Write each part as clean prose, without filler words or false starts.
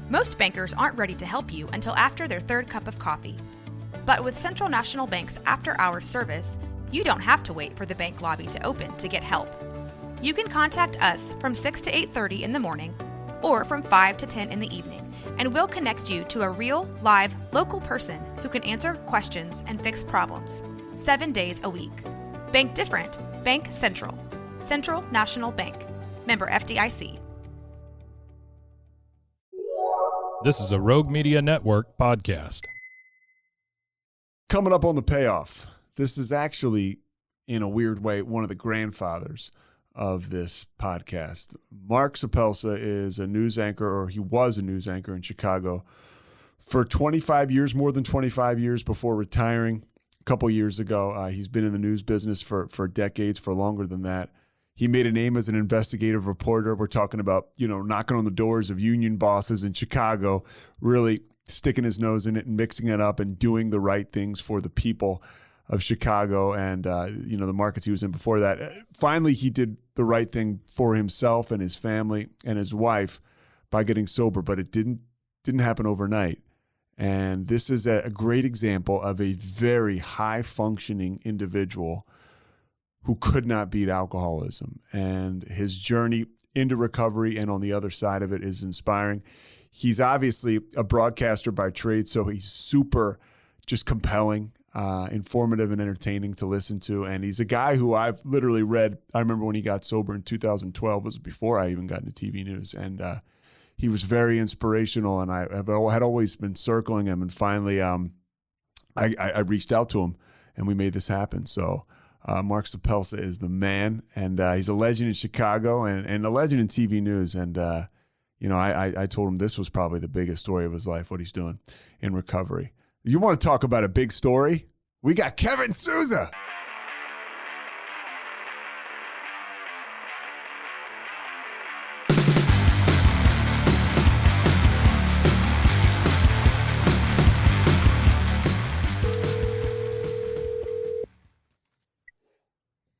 Most bankers aren't ready to help you until after their third cup of coffee. But with Central National Bank's after-hours service, you don't have to wait for the bank lobby to open to get help. You can contact us from 6 to 8:30 in the morning or from 5 to 10 in the evening, and we'll connect you to a real, live, local person who can answer questions and fix problems 7 days a week. Bank different. Bank Central. Central National Bank. Member FDIC. This is a Rogue Media Network podcast. Coming up on the Payoff, this is actually, in a weird way, one of the grandfathers of this podcast. Mark Suppelsa is a news anchor, or he was a news anchor in Chicago for 25 years, more than 25 years before retiring a couple years ago. He's been in the news business for decades, for longer than that. He made a name as an investigative reporter. We're talking about, knocking on the doors of union bosses in Chicago, really sticking his nose in it and mixing it up and doing the right things for the people of Chicago and, the markets he was in before that. Finally, he did the right thing for himself and his family and his wife by getting sober, but it didn't happen overnight. And this is a great example of a very high-functioning individual who could not beat alcoholism. And his journey into recovery and on the other side of it is inspiring. He's obviously a broadcaster by trade, so he's super just compelling, informative and entertaining to listen to. And he's a guy who I've literally read. I remember when he got sober in 2012, it was before I even got into TV news. And he was very inspirational, and I had always been circling him. And finally, I reached out to him, and we made this happen. So Mark Suppelsa is the man, and he's a legend in Chicago and a legend in TV news. And, I told him this was probably the biggest story of his life, what he's doing in recovery. You want to talk about a big story? We got Kevin Souza.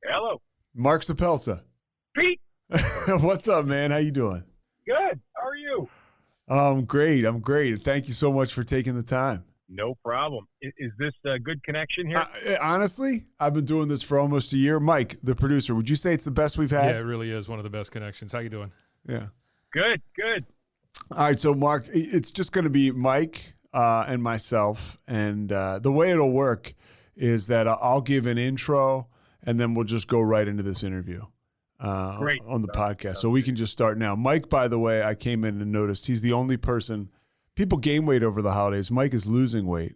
Hello. Mark Suppelsa. Pete. What's up, man? How you doing? Good. How are you? I'm great. Thank you so much for taking the time. No problem. Is this a good connection here? Honestly, I've been doing this for almost a year. Mike, the producer, would you say it's the best we've had? Yeah, it really is one of the best connections. How you doing? Yeah. Good. All right, so Mark, it's just going to be Mike and myself. And the way it'll work is that I'll give an intro, and then we'll just go right into this interview Great. on the podcast. So we can just start now. Mike, by the way, I came in and noticed he's the only person. People gain weight over the holidays. Mike is losing weight,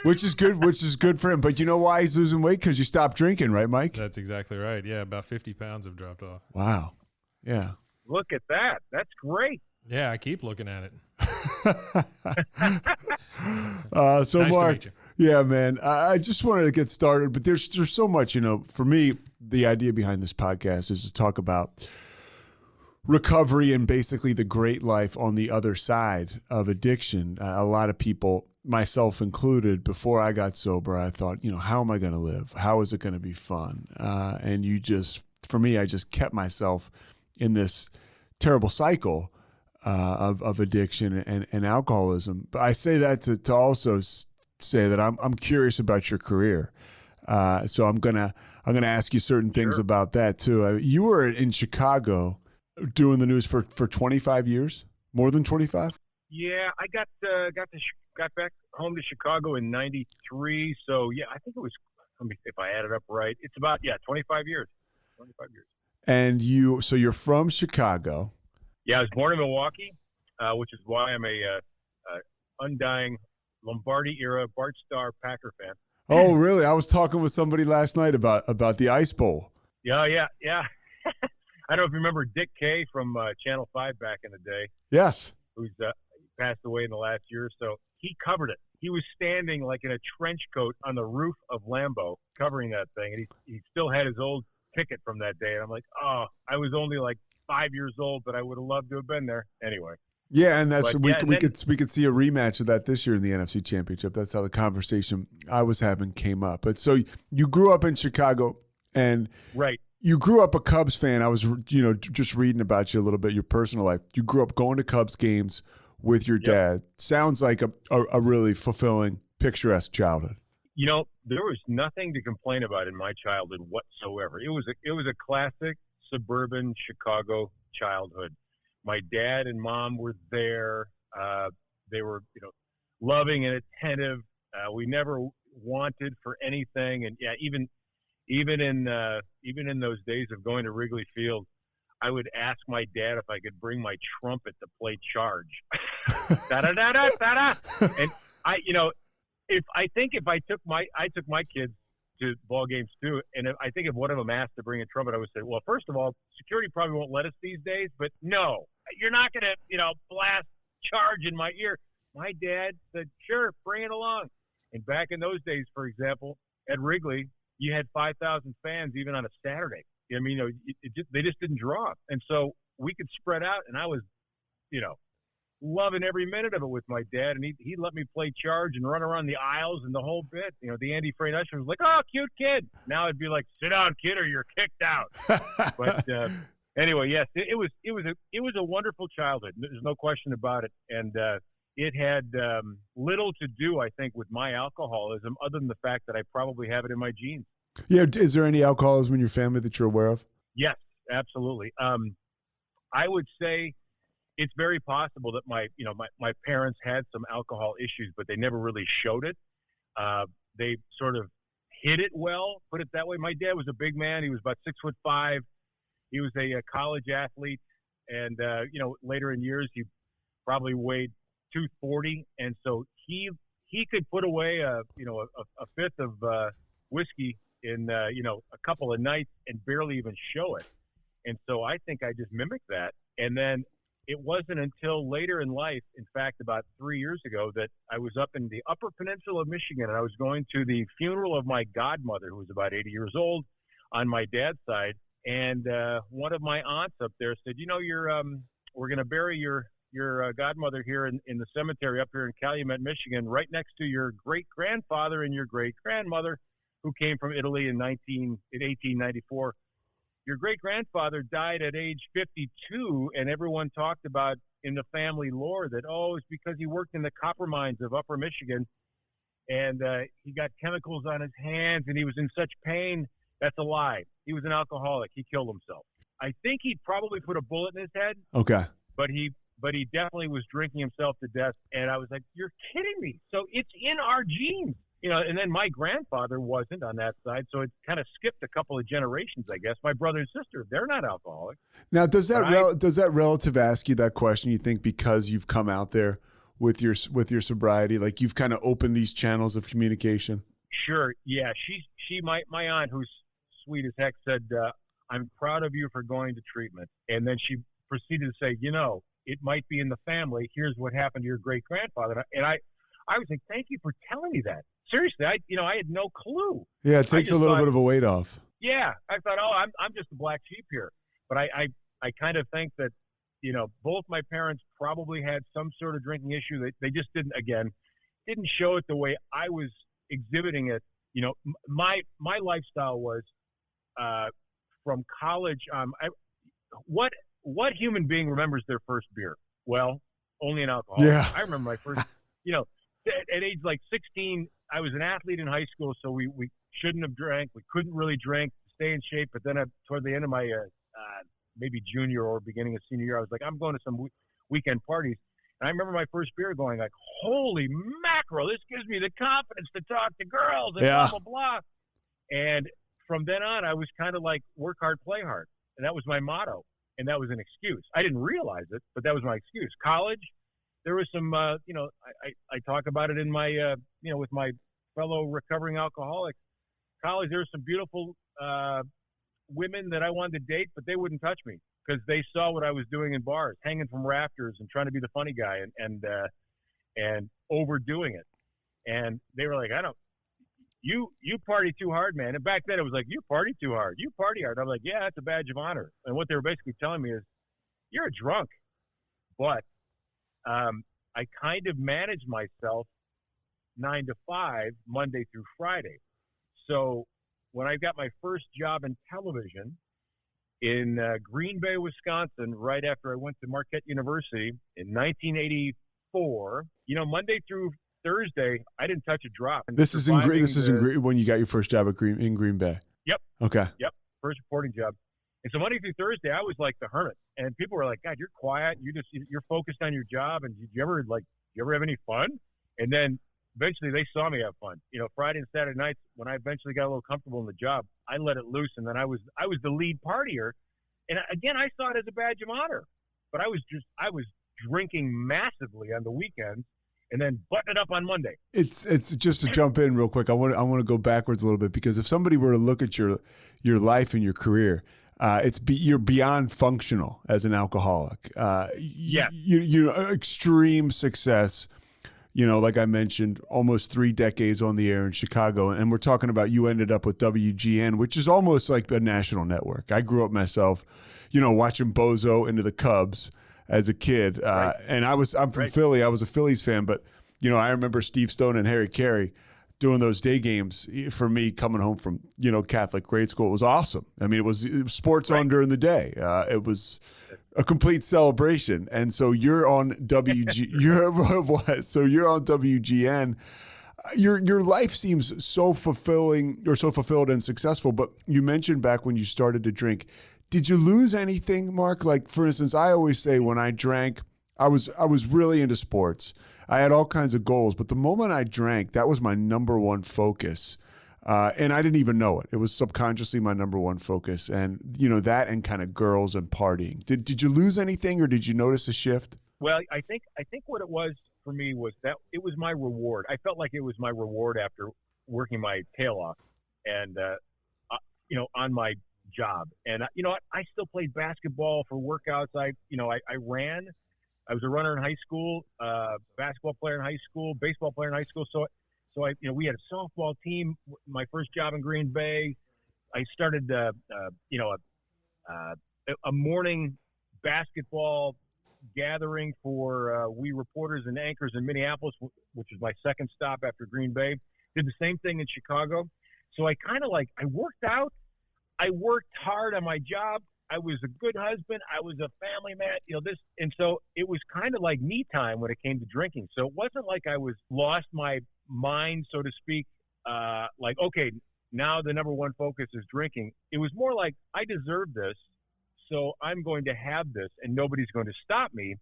which is good for him. But you know why he's losing weight? Because you stopped drinking, right, Mike? That's exactly right. Yeah, about 50 pounds have dropped off. Wow. Yeah. Look at that. That's great. Yeah, I keep looking at it. So nice Mark, to meet you. yeah, man, I just wanted to get started, but there's so much, for me, the idea behind this podcast is to talk about recovery and basically the great life on the other side of addiction. A lot of people, myself included, before I got sober, I thought, how am I going to live? How is it going to be fun? And for me, I just kept myself in this terrible cycle of addiction and alcoholism. But I say that to also say that I'm curious about your career. So I'm gonna ask you certain things about that too. You were in Chicago doing the news for 25 years, more than 25. Yeah, I got back home to Chicago in '93. So yeah, I think it was. Let me see if I added up right. It's about 25 years. 25 years. And so you're from Chicago. Yeah, I was born in Milwaukee, which is why I'm a undying Lombardi era Bart Starr Packer fan. Oh, really? I was talking with somebody last night about the Ice Bowl. Yeah. I don't know if you remember Dick Kay from Channel 5 back in the day. Yes. Who's passed away in the last year or so. He covered it. He was standing like in a trench coat on the roof of Lambeau covering that thing. And he still had his old ticket from that day. And I'm like, oh, I was only like 5 years old, but I would have loved to have been there. Anyway. Yeah, and we could see a rematch of that this year in the NFC Championship. That's how the conversation I was having came up. But so you grew up in Chicago, and right. You grew up a Cubs fan. I was, just reading about you a little bit, your personal life. You grew up going to Cubs games with your dad. Sounds like a really fulfilling, picturesque childhood. There was nothing to complain about in my childhood whatsoever. It was a classic suburban Chicago childhood. My dad and mom were there. They were, loving and attentive. We never wanted for anything, and even in those days of going to Wrigley Field, I would ask my dad if I could bring my trumpet to play Charge. Da da da da da. And if I took my kids to ball games too, and I think if one of them asked to bring a trumpet, I would say, well, first of all, security probably won't let us these days, but no, you're not going to, blast Charge in my ear. My dad said, sure, bring it along. And back in those days, for example, at Wrigley, you had 5,000 fans even on a Saturday. I mean, they just didn't draw. And so we could spread out, and I was, loving every minute of it with my dad, and he let me play Charge and run around the aisles and the whole bit. The Andy Frayne Usher was like, oh, cute kid. Now it'd be like, sit down, kid, or you're kicked out. But anyway, yes, it was a wonderful childhood. There's no question about it. And it had little to do, I think, with my alcoholism, other than the fact that I probably have it in my genes. Yeah. Is there any alcoholism in your family that you're aware of? Yes, absolutely. I would say it's very possible that my parents had some alcohol issues, but they never really showed it. They sort of hid it well, put it that way. My dad was a big man. He was about 6'5". He was a college athlete, and later in years he probably weighed 240, and so he could put away a fifth of whiskey in a couple of nights and barely even show it. And so I think I just mimicked that. And then it wasn't until later in life, in fact, about 3 years ago, that I was up in the Upper Peninsula of Michigan, and I was going to the funeral of my godmother, who was about 80 years old, on my dad's side. And one of my aunts up there said, we're going to bury your godmother here in the cemetery up here in Calumet, Michigan, right next to your great-grandfather and your great-grandmother, who came from Italy in 1894. Your great-grandfather died at age 52, and everyone talked about in the family lore that, it's because he worked in the copper mines of Upper Michigan, and he got chemicals on his hands, and he was in such pain. That's a lie. He was an alcoholic. He killed himself. I think he probably put a bullet in his head. Okay. But he definitely was drinking himself to death, and I was like, you're kidding me. So it's in our genes. And then my grandfather wasn't on that side, so it kind of skipped a couple of generations, I guess. My brother and sister, they're not alcoholics. Now, does that relative ask you that question, you think, because you've come out there with your sobriety, like you've kind of opened these channels of communication? Sure, yeah. My aunt, who's sweet as heck, said, I'm proud of you for going to treatment. And then she proceeded to say, it might be in the family. Here's what happened to your great-grandfather. And I was like, thank you for telling me that. Seriously, I had no clue. Yeah, it takes a little bit of a weight off. Yeah, I thought, I'm just the black sheep here. But I kind of think that, both my parents probably had some sort of drinking issue. They just didn't show it the way I was exhibiting it. My lifestyle was from college. What human being remembers their first beer? Well, only an alcoholic. Yeah. I remember my first, at age like 16, I was an athlete in high school, so we shouldn't have drank. We couldn't really drink to stay in shape. But then toward the end of my maybe junior or beginning of senior year, I was like, I'm going to some weekend parties. And I remember my first beer going like, holy mackerel, this gives me the confidence to talk to girls and blah, blah, blah. And from then on, I was kind of like work hard, play hard. And that was my motto. And that was an excuse. I didn't realize it, but that was my excuse. College, there was some, I talk about it in my, with my fellow recovering alcoholics. College, there were some beautiful women that I wanted to date, but they wouldn't touch me because they saw what I was doing in bars, hanging from rafters and trying to be the funny guy and overdoing it. And they were like, you party too hard, man. And back then it was like, you party too hard. You party hard. I'm like, yeah, that's a badge of honor. And what they were basically telling me is, you're a drunk. But I kind of managed myself 9 to 5, Monday through Friday. So when I got my first job in television, in Green Bay, Wisconsin, right after I went to Marquette University in 1984. Monday through Thursday, I didn't touch a drop. And This is in when you got your first job in Green Bay. Yep. Okay. Yep. First reporting job. And so Monday through Thursday, I was like the hermit, and people were like, "God, you're quiet. You're focused on your job, and you ever have any fun?" And then eventually they saw me have fun. Friday and Saturday nights, when I eventually got a little comfortable in the job, I let it loose, and then I was the lead partier. And again, I saw it as a badge of honor, but I was drinking massively on the weekends and then button it up on Monday. It's just to jump in real quick. I want to go backwards a little bit, because if somebody were to look at your life and your career, you're beyond functional as an alcoholic. Yeah. Extreme success. Like I mentioned, almost 3 decades on the air in Chicago. And we're talking about you ended up with WGN, which is almost like a national network. I grew up myself, watching Bozo into the Cubs as a kid. Right. And I'm from Philly. I was a Phillies fan. But, I remember Steve Stone and Harry Carey doing those day games for me coming home from, Catholic grade school. It was awesome. I mean, it was sports on during the day. It was a complete celebration. And so you're on you're on WGN. Your life seems so fulfilling, or so fulfilled and successful. But you mentioned back when you started to drink, did you lose anything, Mark? Like, for instance, I always say when I drank, I was really into sports. I had all kinds of goals, but the moment I drank, that was my number one focus. And I didn't even know it. It was subconsciously my number one focus. And, that and kind of girls and partying. Did you lose anything, or did you notice a shift? Well, I think what it was for me was that it was my reward. I felt like it was my reward after working my tail off and, on my job. And, I still played basketball for workouts. I ran. I was a runner in high school, basketball player in high school, baseball player in high school. So we had a softball team. My first job in Green Bay, I started, a morning basketball gathering for we reporters and anchors in Minneapolis, which was my second stop after Green Bay. Did the same thing in Chicago. So I kind of I worked out. I worked hard on my job. I was a good husband. I was a family man, and so it was kind of like me time when it came to drinking. So it wasn't like I was lost my mind, so to speak. Okay, now the number one focus is drinking. It was more like, I deserve this, so I'm going to have this, and nobody's going to stop me.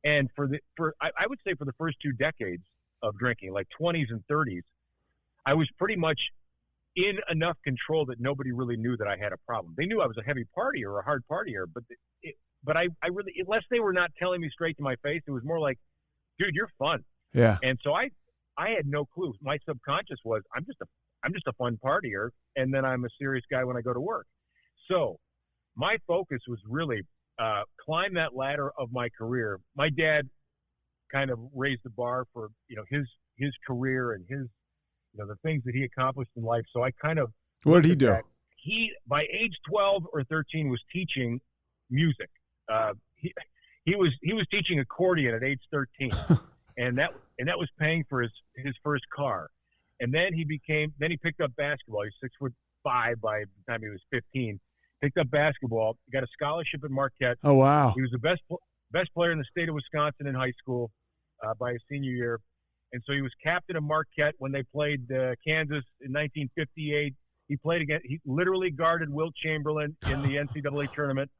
And I would say for the first 2 decades of drinking, like 20s and 30s, I was pretty much in enough control that nobody really knew that I had a problem. They knew I was a heavy partier or a hard partier, but I really, unless they were not telling me straight to my face, it was more like, dude, you're fun. Yeah. And so I had no clue. My subconscious was, I'm just a fun partier, and then I'm a serious guy when I go to work. So my focus was really climb that ladder of my career. My dad kind of raised the bar for his career and his the things that he accomplished in life. So I kind of what did he do? That. He by age 12 or 13 was teaching music. He was teaching accordion at age 13, and that was paying for his first car. And then he picked up basketball. He's 6'5" by the time he was 15. Picked up basketball. Got a scholarship at Marquette. Oh wow! He was the best player in the state of Wisconsin in high school by his senior year. And so he was captain of Marquette when they played Kansas in 1958. He literally guarded Wilt Chamberlain in the NCAA tournament,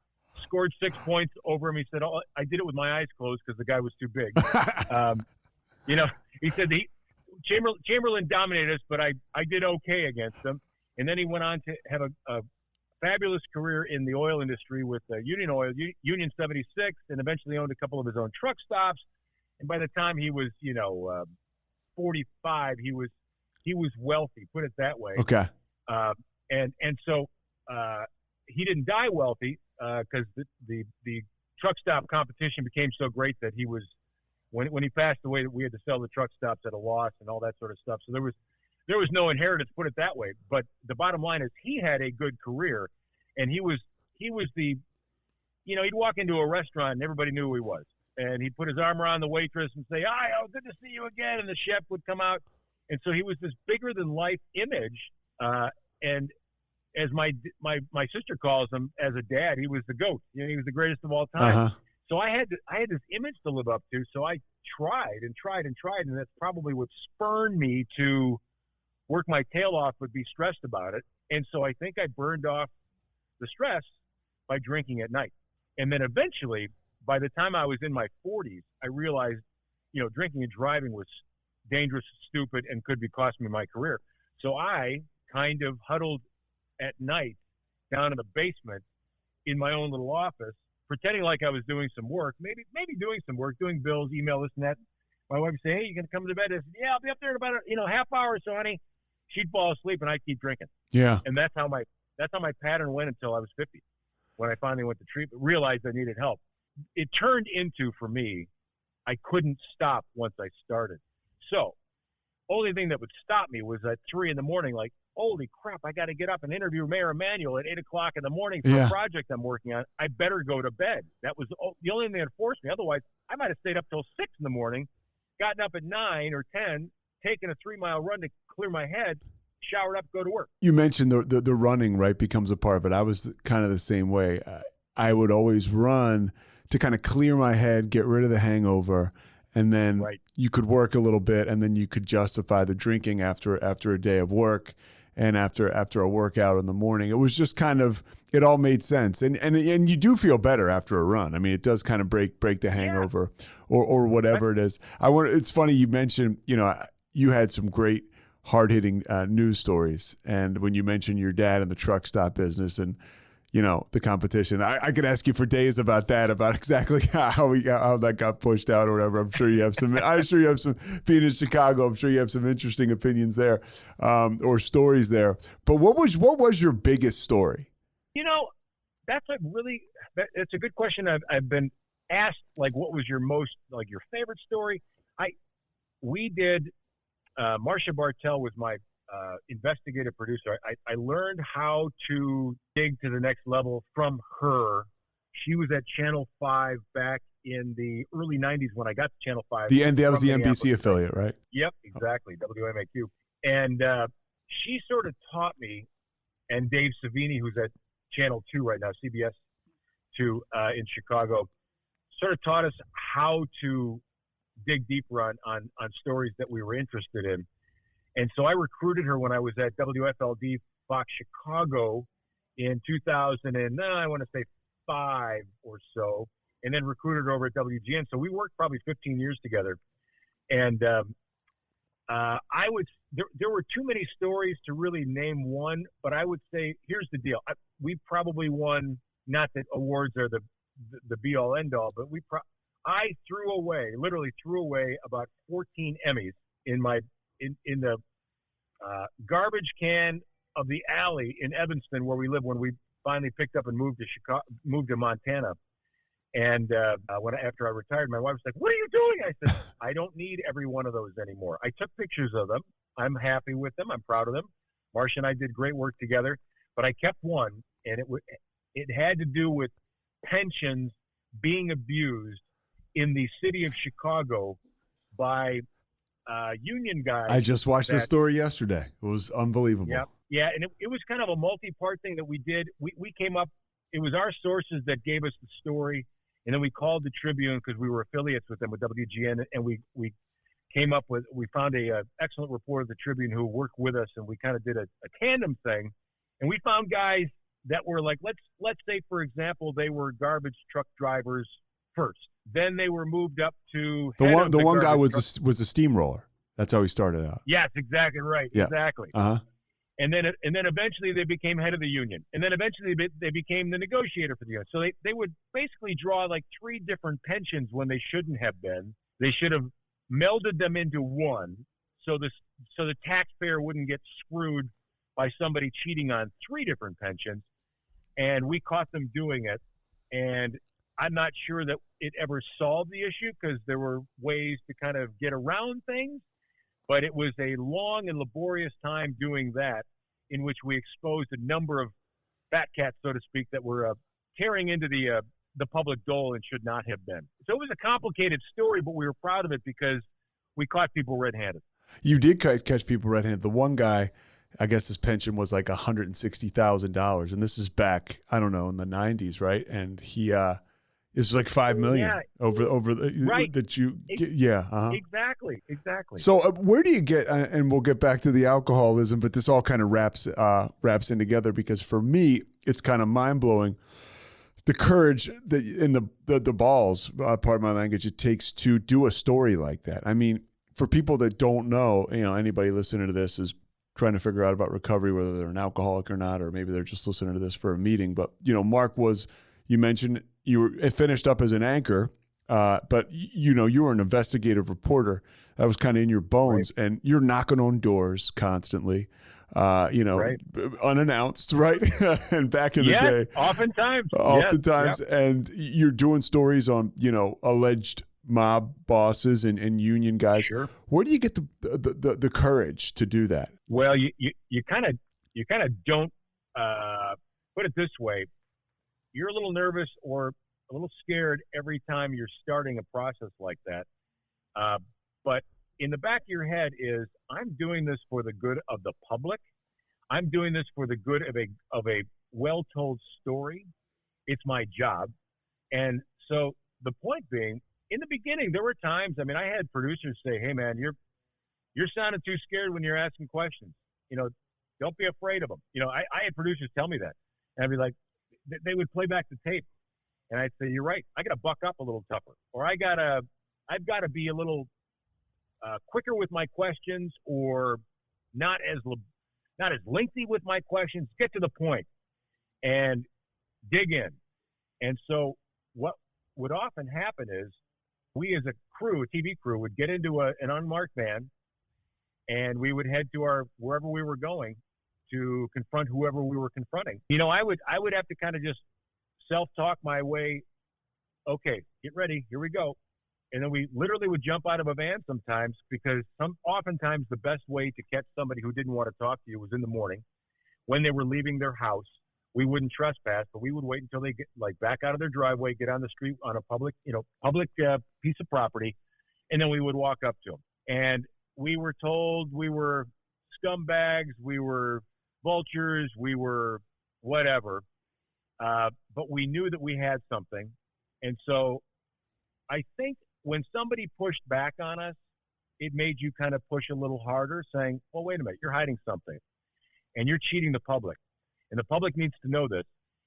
scored 6 points over him. He said, "Oh, I did it with my eyes closed because the guy was too big." He said Chamberlain dominated us, but I did okay against him. And then he went on to have a fabulous career in the oil industry with Union Oil, Union 76, and eventually owned a couple of his own truck stops. And by the time he was, 45, he was wealthy, put it that way. Okay. And so he didn't die wealthy because the truck stop competition became so great that he was, when he passed away, we had to sell the truck stops at a loss and all that sort of stuff. So there was no inheritance, put it that way. But the bottom line is he had a good career, and he was the, he'd walk into a restaurant and everybody knew who he was. And he'd put his arm around the waitress and say, "Hi, oh, good to see you again." And the chef would come out. And so he was this bigger than life image. And as my sister calls him, as a dad, he was the GOAT. He was the greatest of all time. Uh-huh. So I had this image to live up to. So I tried, and that's probably what spurred me to work my tail off, but be stressed about it. And so I think I burned off the stress by drinking at night. And then eventually, by the time I was in my 40s, I realized, drinking and driving was dangerous, stupid, and could be costing me my career. So I kind of huddled at night down in the basement in my own little office, pretending like I was doing some work, maybe doing some work, doing bills, email, this and that. My wife would say, "Hey, you gonna come to bed?" I said, "Yeah, I'll be up there in about a half hour or so, honey." She'd fall asleep and I'd keep drinking. Yeah. And that's how my pattern went until I was 50. When I finally went to treatment, realized I needed help. It turned into, for me, I couldn't stop once I started. So only thing that would stop me was at 3 a.m, like, holy crap, I got to get up and interview Mayor Emanuel at 8 o'clock in the morning for a project I'm working on. I better go to bed. That was the only thing that forced me. Otherwise, I might have stayed up till 6 in the morning, gotten up at 9 or 10, taken a 3-mile run to clear my head, showered up, go to work. You mentioned the running, right, becomes a part of it. I was kind of the same way. I would always run to kind of clear my head, get rid of the hangover, and then you could work a little bit, and then you could justify the drinking after a day of work and after a workout in the morning. It was just kind of, it all made sense. And you do feel better after a run. I mean, it does kind of break the hangover or whatever it is. It's funny you mentioned, you had some great hard-hitting news stories. And when you mentioned your dad in the truck stop business and, the competition, I could ask you for days about that, about exactly how that got pushed out or whatever. I'm sure you have some being in Chicago, I'm sure you have some interesting opinions there, or stories there. But what was your biggest story? It's a good question. I've been asked, like, what was your favorite story? We did, Marcia Bartell was my investigative producer. I learned how to dig to the next level from her. She was at Channel 5 back in the early 90s when I got to Channel 5. That was the NBC affiliate, right? Yep, exactly, WMAQ. And she sort of taught me, and Dave Savini, who's at Channel 2 right now, CBS 2 in Chicago, sort of taught us how to dig deeper on stories that we were interested in. And so I recruited her when I was at WFLD Fox Chicago in 2005 or so, and then recruited her over at WGN. So we worked probably 15 years together. And there were too many stories to really name one, but I would say, here's the deal. We probably won, not that awards are the be all end all, but I literally threw away about 14 Emmys in the garbage can of the alley in Evanston where we live when we finally picked up and moved to Montana. And after I retired, my wife was like, "What are you doing?" I said, "I don't need every one of those anymore." I took pictures of them. I'm happy with them. I'm proud of them. Marcia and I did great work together, but I kept one, and it had to do with pensions being abused in the city of Chicago by union guys. I just watched this story yesterday. It was unbelievable. Yeah, and it was kind of a multi-part thing that we did. We came up, it was our sources that gave us the story, and then we called the Tribune because we were affiliates with them, with WGN, and we found a excellent reporter of the Tribune who worked with us, and we kind of did a tandem thing, and we found guys that were like, let's say, for example, they were garbage truck drivers first. Then they were moved up to the one guy was a steamroller. That's how he started out. Yes, exactly right. Yeah. Exactly. Uh-huh. And then eventually they became head of the union. And then eventually they became the negotiator for the union. So they would basically draw like 3 different pensions when they shouldn't have been. They should have melded them into one so the taxpayer wouldn't get screwed by somebody cheating on 3 different pensions. And we caught them doing it. And I'm not sure that it ever solved the issue because there were ways to kind of get around things, but it was a long and laborious time doing that, in which we exposed a number of fat cats, so to speak, that were tearing into the public dole and should not have been. So it was a complicated story, but we were proud of it because we caught people red-handed. You did catch people red-handed. The one guy, I guess his pension was like $160,000, and this is back, I don't know, in the 90s, right? And he is like $5 million over the Right. that you get. Yeah, Exactly. So where do you get? And we'll get back to the alcoholism, but this all kind of wraps in together, because for me, it's kind of mind blowing. The courage that in the balls, pardon my language, it takes to do a story like that. I mean, for people that don't know, anybody listening to this is trying to figure out about recovery, whether they're an alcoholic or not, or maybe they're just listening to this for a meeting. But Mark was, you mentioned it finished up as an anchor, but you were an investigative reporter. That was kind of in your bones, right. And you're knocking on doors constantly. Right. Unannounced, right? And back in the day, oftentimes, yes. And you're doing stories on, alleged mob bosses and union guys. Sure. Where do you get the courage to do that? Well, you kind of don't put it this way. You're a little nervous or a little scared every time you're starting a process like that. But in the back of your head is, I'm doing this for the good of the public. I'm doing this for the good of a well-told story. It's my job. And so the point being, in the beginning, there were times, I had producers say, hey man, you're sounding too scared when you're asking questions. Don't be afraid of them. I had producers tell me that. And I'd be like, they would play back the tape. And I'd say, you're right. I got to buck up a little tougher, or I've got to be a little quicker with my questions, or not as lengthy with my questions. Get to the point and dig in. And so what would often happen is, we as a TV crew, would get into an unmarked van, and we would head to wherever we were going to confront whoever we were confronting. I would have to kind of just self-talk my way. Okay, get ready. Here we go. And then we literally would jump out of a van sometimes, because oftentimes the best way to catch somebody who didn't want to talk to you was in the morning when they were leaving their house. We wouldn't trespass, but we would wait until they get back out of their driveway, get on the street on a public piece of property, and then we would walk up to them. And we were told we were scumbags, we were vultures, we were whatever, but we knew that we had something. And so I think when somebody pushed back on us, it made you kind of push a little harder, saying, well, wait a minute, you're hiding something, and you're cheating the public. And the public needs to know this.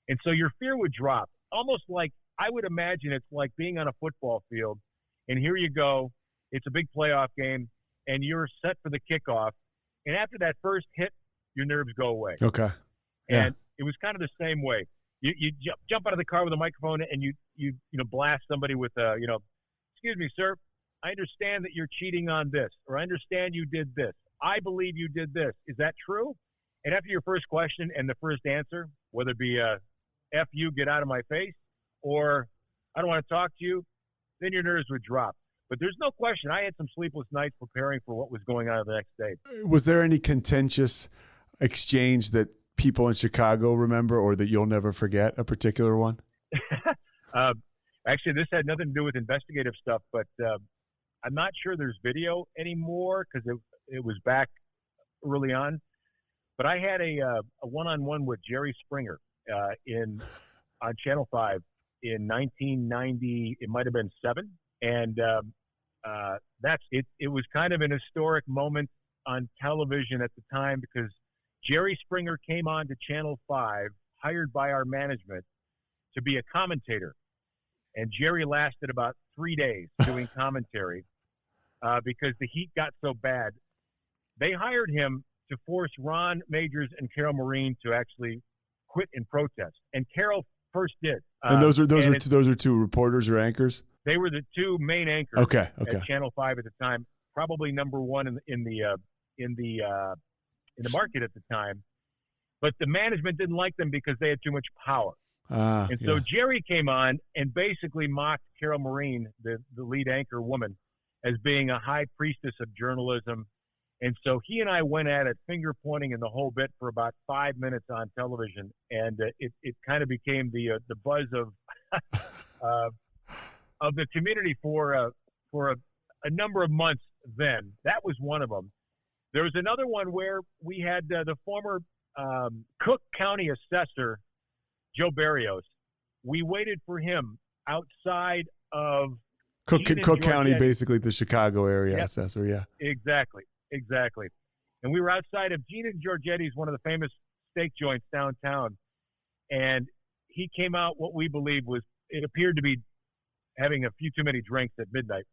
And so your fear would drop, almost like, I would imagine it's like being on a football field, and here you go. It's a big playoff game, and you're set for the kickoff. And after that first hit, your nerves go away. Okay. Yeah. And it was kind of the same way. You jump out of the car with a microphone, and you blast somebody with excuse me, sir, I understand that you're cheating on this, or I understand you did this. I believe you did this. Is that true? And after your first question and the first answer, whether it be F you, get out of my face, or I don't want to talk to you, then your nerves would drop. But there's no question, I had some sleepless nights preparing for what was going on the next day. Was there any contentious exchange that people in Chicago remember, or that you'll never forget, a particular one? Actually, this had nothing to do with investigative stuff, but I'm not sure there's video anymore, because it was back early on. But I had a one-on-one with Jerry Springer on Channel 5 in 1990. It might have been 7, and it was kind of an historic moment on television at the time, because Jerry Springer came on to Channel 5, hired by our management to be a commentator, and Jerry lasted about 3 days doing commentary because the heat got so bad. They hired him to force Ron Majors and Carol Maureen to actually quit in protest. And Carol first did. And those are two reporters or anchors? They were the two main anchors at Channel 5 at the time, probably number one in the market at the time. But the management didn't like them because they had too much power. So Jerry came on and basically mocked Carol Maureen, the lead anchor woman, as being a high priestess of journalism. And so he and I went at it, finger pointing in the whole bit, for about 5 minutes on television, and it kind of became the buzz of the community for a number of months. Then that was one of them. There was another one where we had the former Cook County assessor, Joe Barrios. We waited for him outside of Cook County, Giorgetti. basically the Chicago area Yep. assessor. Yeah. Exactly. And we were outside of Gene and Giorgetti's, one of the famous steak joints downtown. And he came out what we believe was, it appeared to be having a few too many drinks at midnight.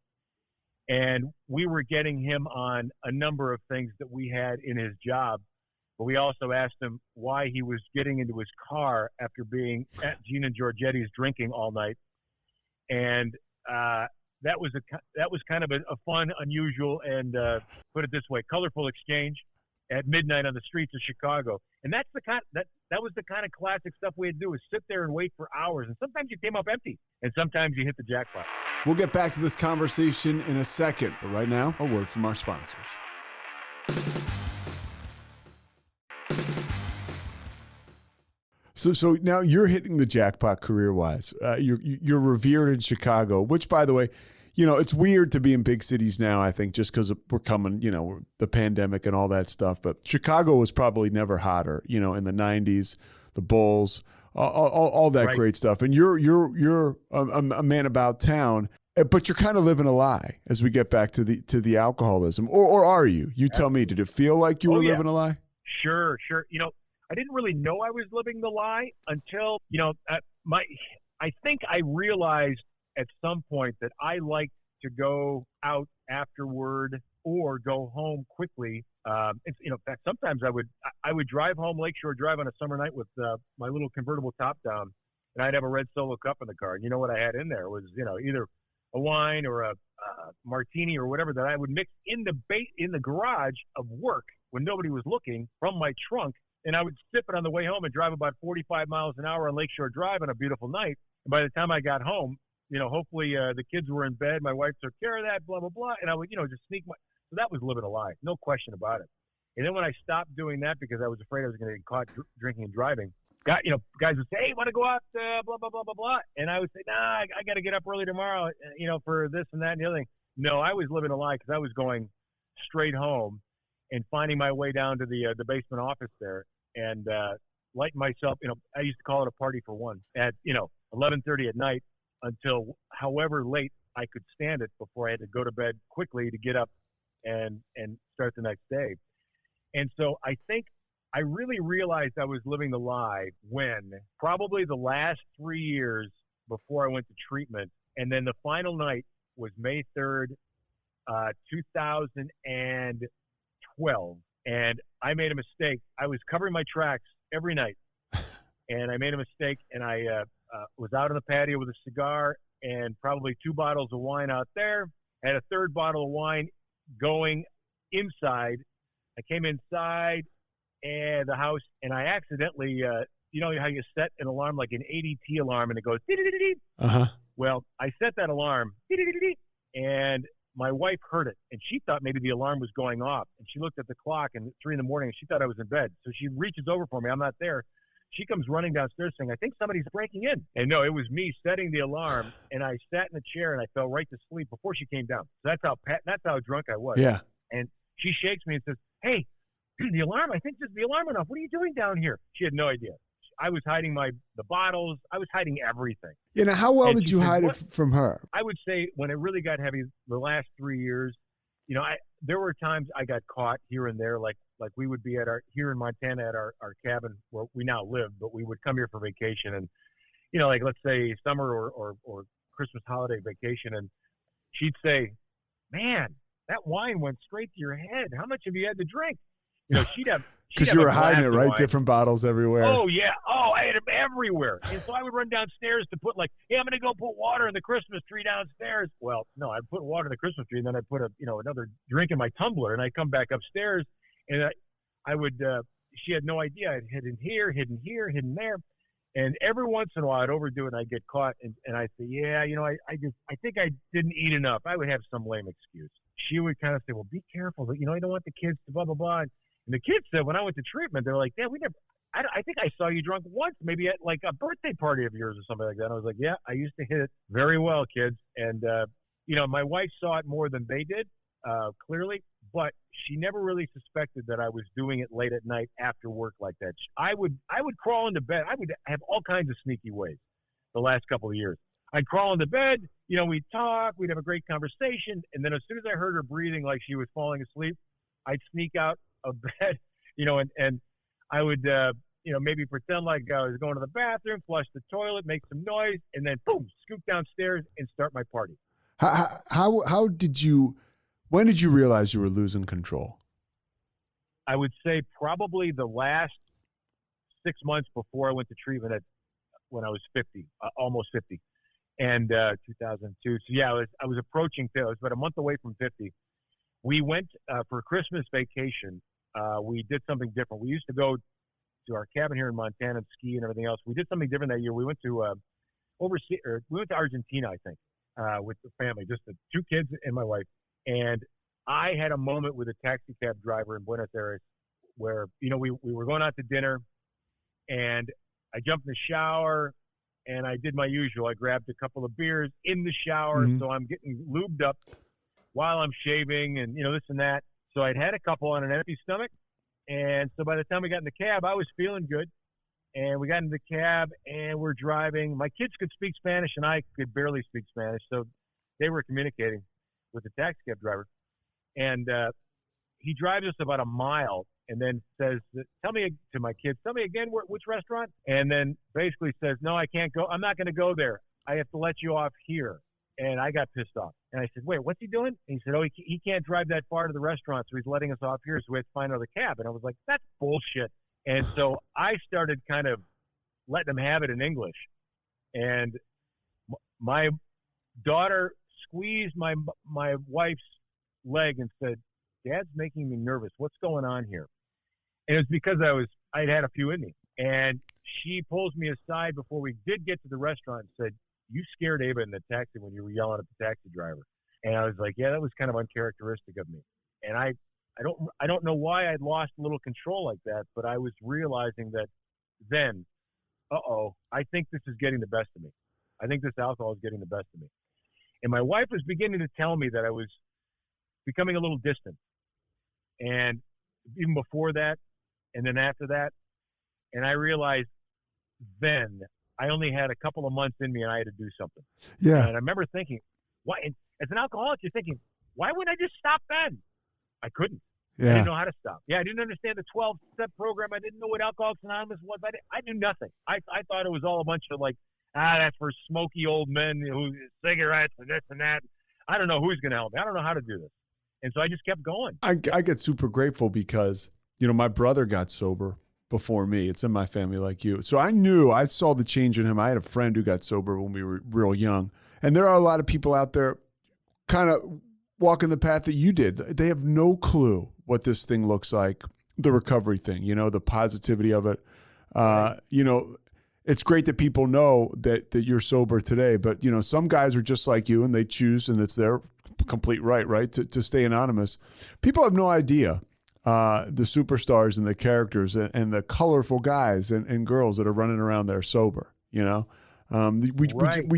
And we were getting him on a number of things that we had in his job. But we also asked him why he was getting into his car after being at Gene and Giorgetti's drinking all night. And that was kind of a fun, unusual, and put it this way, colorful exchange at midnight on the streets of Chicago. And that's the kind that was the kind of classic stuff we had to do, is sit there and wait for hours. And sometimes you came up empty, and sometimes you hit the jackpot. We'll get back to this conversation in a second, but right now, a word from our sponsors. So now you're hitting the jackpot career-wise. You're revered in Chicago, which, by the way, it's weird to be in big cities now, I think, just because we're coming, the pandemic and all that stuff. But Chicago was probably never hotter, in the 90s, the Bulls, all that Right. great stuff. And you're a man about town, but you're kind of living a lie as we get back to the alcoholism. Or are you? You tell me, did it feel like you were living a lie? Sure. I didn't really know I was living the lie until, I think I realized at some point that I liked to go out afterward or go home quickly. In fact, sometimes I would drive home Lakeshore Drive on a summer night with my little convertible top down, and I'd have a red Solo cup in the car. And you know what I had in there was, either a wine or a martini or whatever that I would mix in the garage of work when nobody was looking from my trunk. And I would sip it on the way home and drive about 45 miles an hour on Lakeshore Drive on a beautiful night. And by the time I got home, hopefully the kids were in bed. My wife took care of that, blah, blah, blah. And I would, just sneak so that was living a lie. No question about it. And then when I stopped doing that because I was afraid I was going to get caught drinking and driving, guys would say, hey, want to go out, blah, blah, blah, blah, blah. And I would say, nah, I got to get up early tomorrow, for this and that and the other thing. No, I was living a lie because I was going straight home and finding my way down to the basement office there and lighting myself. I used to call it a party for one at 11:30 at night until however late I could stand it before I had to go to bed quickly to get up and start the next day. And so I think I really realized I was living the lie when probably the last 3 years before I went to treatment, and then the final night was May 3rd, 2012. And I made a mistake. I was covering my tracks every night, and I made a mistake, and I was out on the patio with a cigar and probably 2 bottles of wine out there. Had a third bottle of wine going inside. I came inside and the house, and I accidentally, you know how you set an alarm like an ADT alarm, and it goes, dee-dee-dee-dee? Uh-huh. Well, I set that alarm, dee-dee-dee-dee, and my wife heard it, and she thought maybe the alarm was going off. And she looked at the clock, and it's 3 a.m, and she thought I was in bed. So she reaches over for me. I'm not there. She comes running downstairs saying, I think somebody's breaking in. And no, it was me setting the alarm, and I sat in the chair, and I fell right to sleep before she came down. So that's how drunk I was. Yeah. And she shakes me and says, hey, the alarm, I think the alarm went off. What are you doing down here? She had no idea. I was hiding the bottles. I was hiding everything. How well And did she you said, hide "What?" it from her? I would say when it really got heavy, the last 3 years, there were times I got caught here and there, like we would be here in Montana at our cabin where we now live, but we would come here for vacation and, like let's say summer or Christmas holiday vacation. And she'd say, man, that wine went straight to your head. How much have you had to drink? She'd have. Because you were hiding it, right? Different bottles everywhere. Oh, yeah. Oh, I had them everywhere. And so I would run downstairs to put hey, I'm going to go put water in the Christmas tree downstairs. Well, no, I'd put water in the Christmas tree, and then I'd put another drink in my tumbler, and I'd come back upstairs, and I would, she had no idea. I'd hidden here, hidden there. And every once in a while I'd overdo it and I'd get caught. And I'd say, yeah, I think I didn't eat enough. I would have some lame excuse. She would kind of say, well, be careful. I don't want the kids to blah, blah, blah. And the kids said when I went to treatment, they were like, "Dad, I think I saw you drunk once, maybe at like a birthday party of yours or something like that." And I was like, "Yeah, I used to hit it very well, kids." And my wife saw it more than they did, clearly. but she never really suspected that I was doing it late at night after work like that. I would crawl into bed. I would have all kinds of sneaky ways the last couple of years. I'd crawl into bed, we'd talk, we'd have a great conversation, and then as soon as I heard her breathing like she was falling asleep, I'd sneak out of bed, and I would, maybe pretend like I was going to the bathroom, flush the toilet, make some noise, and then boom, scoot downstairs and start my party. When did you realize you were losing control? I would say probably the last 6 months before I went to treatment when I was 50, almost 50, and 2002. So yeah, I was approaching. I was about a month away from 50. We went for a Christmas vacation. We did something different. We used to go to our cabin here in Montana and ski and everything else. We did something different that year. We went to overseas. We went to Argentina, I think, with the family, just the 2 kids and my wife. And I had a moment with a taxi cab driver in Buenos Aires where, we were going out to dinner, and I jumped in the shower and I did my usual. I grabbed a couple of beers in the shower. Mm-hmm. So I'm getting lubed up while I'm shaving and, this and that. So I'd had a couple on an empty stomach. And so by the time we got in the cab, I was feeling good. And we got in the cab and we're driving. My kids could speak Spanish and I could barely speak Spanish. So they were communicating with the taxi cab driver. And he drives us about a mile and then says, tell me again, which restaurant? And then basically says, no, I can't go. I'm not going to go there. I have to let you off here. And I got pissed off. And I said, wait, what's he doing? And he said, oh, he can't drive that far to the restaurant, so he's letting us off here, so we have to find another cab. And I was like, that's bullshit. And so I started kind of letting him have it in English. And my daughter squeezed my wife's leg and said, Dad's making me nervous. What's going on here? And it's because I'd had a few in me. And she pulls me aside before we did get to the restaurant and said, you scared Ava in the taxi when you were yelling at the taxi driver. And I was like, yeah, that was kind of uncharacteristic of me. And I don't know why I'd lost a little control like that, but I was realizing that then, I think this is getting the best of me. I think this alcohol is getting the best of me. And my wife was beginning to tell me that I was becoming a little distant. And even before that, and then after that, and I realized then I only had a couple of months in me and I had to do something. Yeah. And I remember thinking, why? And as an alcoholic, you're thinking, why wouldn't I just stop then? I couldn't. Yeah. I didn't know how to stop. Yeah, I didn't understand the 12-step program. I didn't know what Alcoholics Anonymous was. I knew nothing. I thought it was all a bunch of that's for smoky old men who cigarettes and this and that. I don't know who's going to help me. I don't know how to do this. And so I just kept going. I get super grateful because, my brother got sober before me. It's in my family like you. So I saw the change in him. I had a friend who got sober when we were real young. And there are a lot of people out there kind of walking the path that you did. They have no clue what this thing looks like, the recovery thing, the positivity of it. It's great that people know that you're sober today, but some guys are just like you and they choose, and it's their complete right, to stay anonymous. People have no idea the superstars and the characters and the colorful guys and girls that are running around there sober. We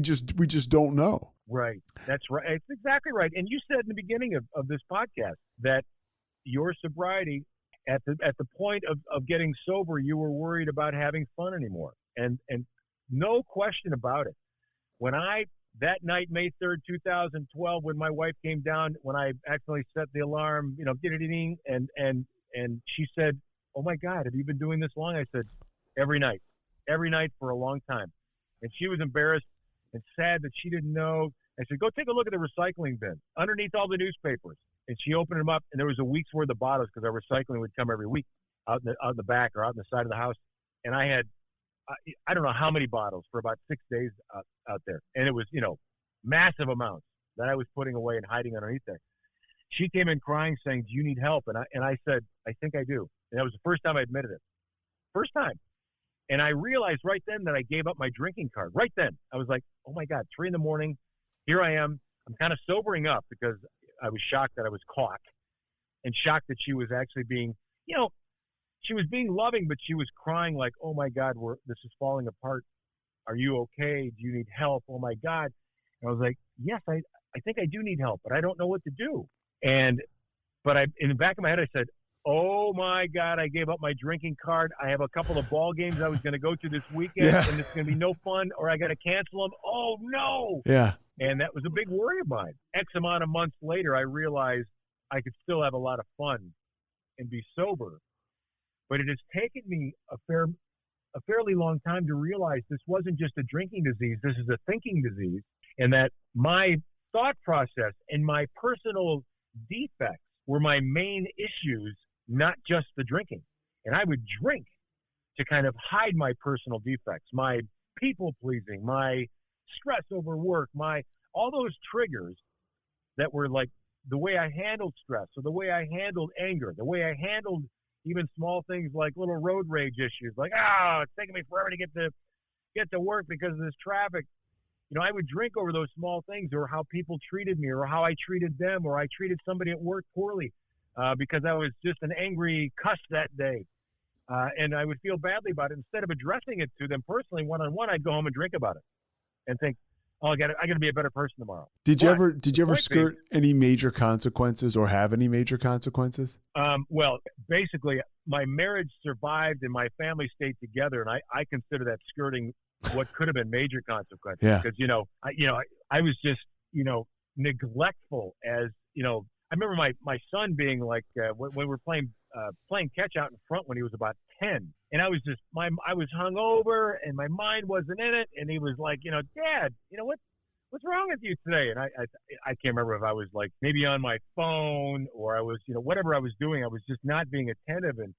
just don't know. Right. That's right. It's exactly right. And you said in the beginning of this podcast that your sobriety at the point of getting sober, you were worried about having fun anymore. And no question about it. When that night, May 3rd, 2012, when my wife came down, when I accidentally set the alarm, and she said, oh my God, have you been doing this long? I said, every night for a long time. And she was embarrassed and sad that she didn't know. I said, go take a look at the recycling bin underneath all the newspapers. And she opened them up, and there was a week's worth of bottles because our recycling would come every week out in the back or out in the side of the house. And I had, I don't know how many bottles for about 6 days out there. And it was, massive amounts that I was putting away and hiding underneath there. She came in crying saying, do you need help? And I said, I think I do. And that was the first time I admitted it. First time. And I realized right then that I gave up my drinking card. Right then. I was like, oh my God, 3 a.m. Here I am. I'm kind of sobering up because I was shocked that I was caught and shocked that she was actually being, she was being loving, but she was crying like, oh my God, this is falling apart. Are you okay? Do you need help? Oh my God. And I was like, yes, I think I do need help, but I don't know what to do. And But in the back of my head, I said, oh, my God, I gave up my drinking card. I have a couple of ball games I was going to go to this weekend, and it's going to be no fun, or I got to cancel them. Oh, no. Yeah. And that was a big worry of mine. X amount of months later, I realized I could still have a lot of fun and be sober. But it has taken me a fairly long time to realize this wasn't just a drinking disease. This is a thinking disease, and that my thought process and my personal defects were my main issues, not just the drinking. And I would drink to kind of hide my personal defects, my people pleasing, my stress over work, all those triggers that were like the way I handled stress, or the way I handled anger, the way I handled even small things like little road rage issues, like, it's taking me forever to get to work because of this traffic. You know, I would drink over those small things, or how people treated me, or how I treated them, or I treated somebody at work poorly because I was just an angry cuss that day. And I would feel badly about it. Instead of addressing it to them personally, one-on-one, I'd go home and drink about it and think, I got to be a better person tomorrow. Did you ever skirt any major consequences, or have any major consequences? Well, basically, my marriage survived and my family stayed together, and I consider that skirting what could have been major consequences. Yeah. Because I was just neglectful. As I remember my son being like when we were playing catch out in front when he was about 10, and I was hungover and my mind wasn't in it, and he was like, Dad, what's wrong with you today? And I can't remember if I was like maybe on my phone, or I was whatever I was doing, I was just not being attentive. And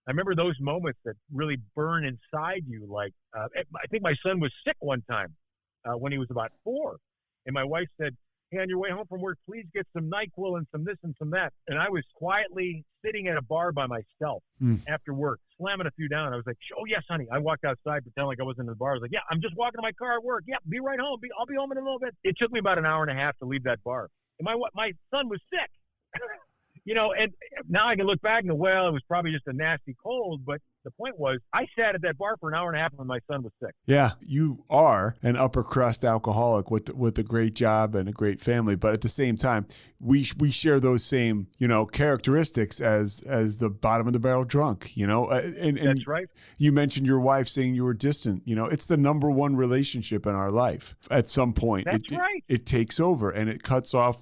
I remember those moments that really burn inside you. Like I think my son was sick one time when he was about 4, and my wife said, hey, on your way home from work, please get some NyQuil and some this and some that. And I was quietly sitting at a bar by myself after work, slamming a few down. I was like, oh, yes, honey. I walked outside, pretending like I wasn't in the bar. I was like, yeah, I'm just walking to my car at work. Yeah, be right home. I'll be home in a little bit. It took me about an hour and a half to leave that bar. And my son was sick. And now I can look back and go, well, it was probably just a nasty cold. But the point was, I sat at that bar for an hour and a half when my son was sick. Yeah, you are an upper crust alcoholic with a great job and a great family. But at the same time, we share those same, characteristics as the bottom of the barrel drunk, and That's right. You mentioned your wife saying you were distant. It's the number one relationship in our life. At some point, That's right. It takes over, and it cuts off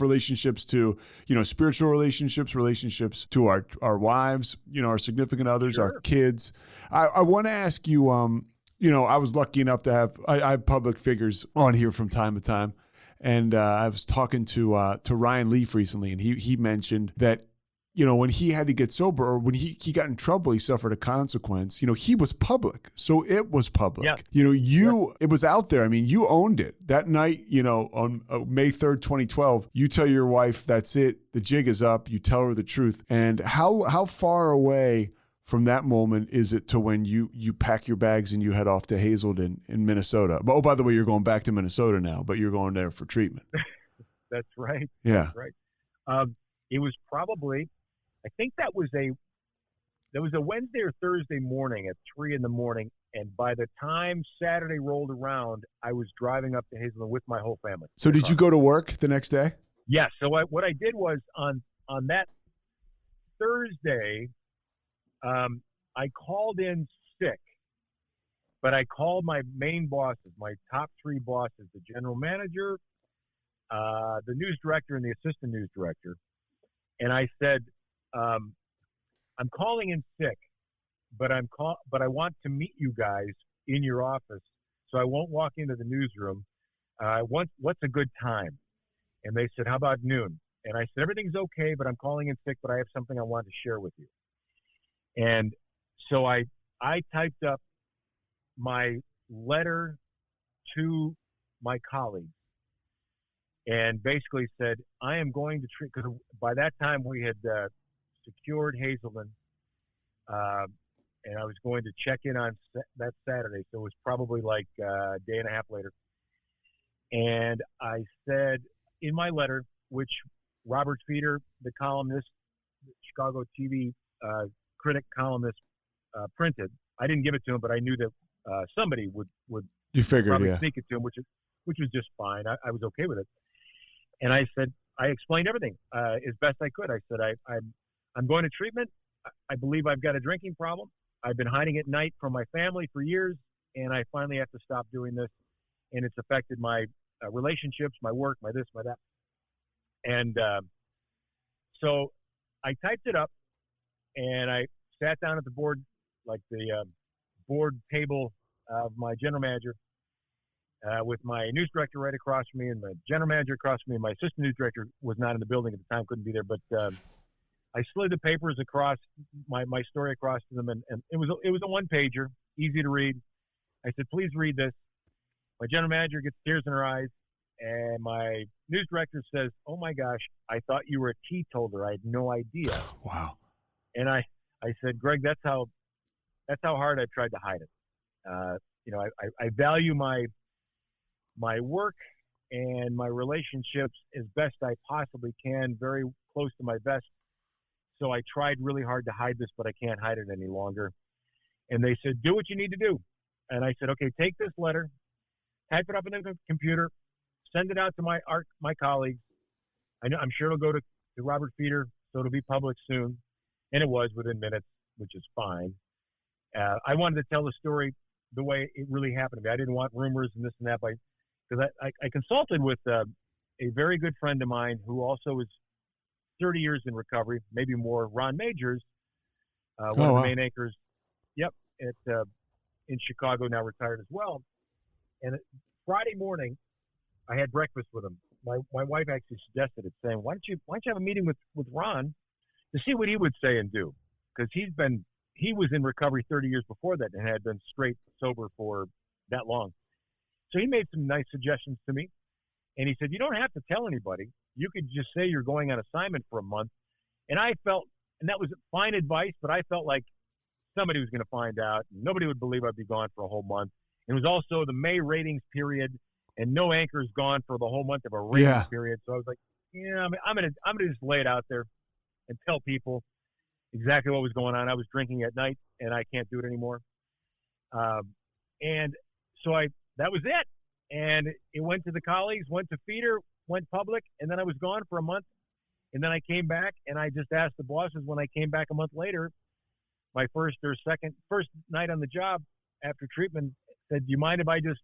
relationships to, spiritual relationships to our wives, our significant others, Sure. our kids. I want to ask you, I was lucky enough to have I have public figures on here from time to time, and I was talking to Ryan Leaf recently, and he mentioned that when he had to get sober, or when he got in trouble, he suffered a consequence. He was public, so it was public. Yeah. It was out there. I mean, you owned it that night. On May 3rd, 2012, you tell your wife, that's it, the jig is up. You tell her the truth. And how far away from that moment is it to when you pack your bags and you head off to Hazelden in Minnesota? Oh, by the way, you're going back to Minnesota now, but you're going there for treatment. That's right. Yeah. That's right. It was probably, I think that was a Wednesday or Thursday morning at 3 a.m. And by the time Saturday rolled around, I was driving up to Hazelden with my whole family. So did you go to work the next day? Yes. So what I did was on that Thursday, I called in sick, but I called my main bosses, my top 3 bosses, the general manager, the news director, and the assistant news director. And I said, I'm calling in sick, but I want to meet you guys in your office, so I won't walk into the newsroom. What's a good time? And they said, how about noon? And I said, everything's okay, but I'm calling in sick, but I have something I want to share with you. And so I typed up my letter to my colleagues and basically said, I am going to treat, because by that time we had secured Hazelden, and I was going to check in on that Saturday. So it was probably like a day and a half later. And I said in my letter, which Robert Feeder, the columnist, the Chicago TV critic columnist, printed. I didn't give it to him, but I knew that somebody would You figured, probably yeah. sneak it to him, which was just fine. I was okay with it. And I said, I explained everything as best I could. I said, I'm going to treatment. I believe I've got a drinking problem. I've been hiding at night from my family for years, and I finally have to stop doing this. And it's affected my relationships, my work, my this, my that. And so I typed it up, and I sat down at the board, like the board table of my general manager, with my news director right across from me and my general manager across from me. My assistant news director was not in the building at the time, couldn't be there, but I slid the papers across my story across to them, and it was a one-pager, easy to read. I said, please read this. My general manager gets tears in her eyes, and my news director says, oh my gosh, I thought you were a teetotaler. I had no idea. Wow. And I said, Greg, that's how hard I've tried to hide it. I value my work and my relationships as best I possibly can, very close to my best. So I tried really hard to hide this, but I can't hide it any longer. And they said, do what you need to do. And I said, okay, take this letter, type it up in the computer, send it out to my colleagues. I'm sure it'll go to Robert Feeder, so it'll be public soon. And it was within minutes, which is fine. I wanted to tell the story the way it really happened to me. I didn't want rumors and this and that, because I consulted with a very good friend of mine who also is 30 years in recovery, maybe more, Ron Majors, one of the main anchors. Yep, in Chicago, now retired as well. And Friday morning, I had breakfast with him. My wife actually suggested it, saying, "Why don't you have a meeting with Ron to see what he would say and do?" Because he was in recovery 30 years before that and had been straight sober for that long. So he made some nice suggestions to me, and he said, "You don't have to tell anybody. You could just say you're going on assignment for a month." And I felt, and that was fine advice, but I felt like somebody was going to find out. Nobody would believe I'd be gone for a whole month. It was also the May ratings period, and no anchor's gone for the whole month of a ratings period. So I was like, yeah, I'm gonna just lay it out there and tell people exactly what was going on. I was drinking at night, and I can't do it anymore. And so that was it. And it went to the colleagues, went to Feeder, went public, and then I was gone for a month. And then I came back, and I just asked the bosses when I came back a month later, my first night on the job after treatment, said, do you mind if I just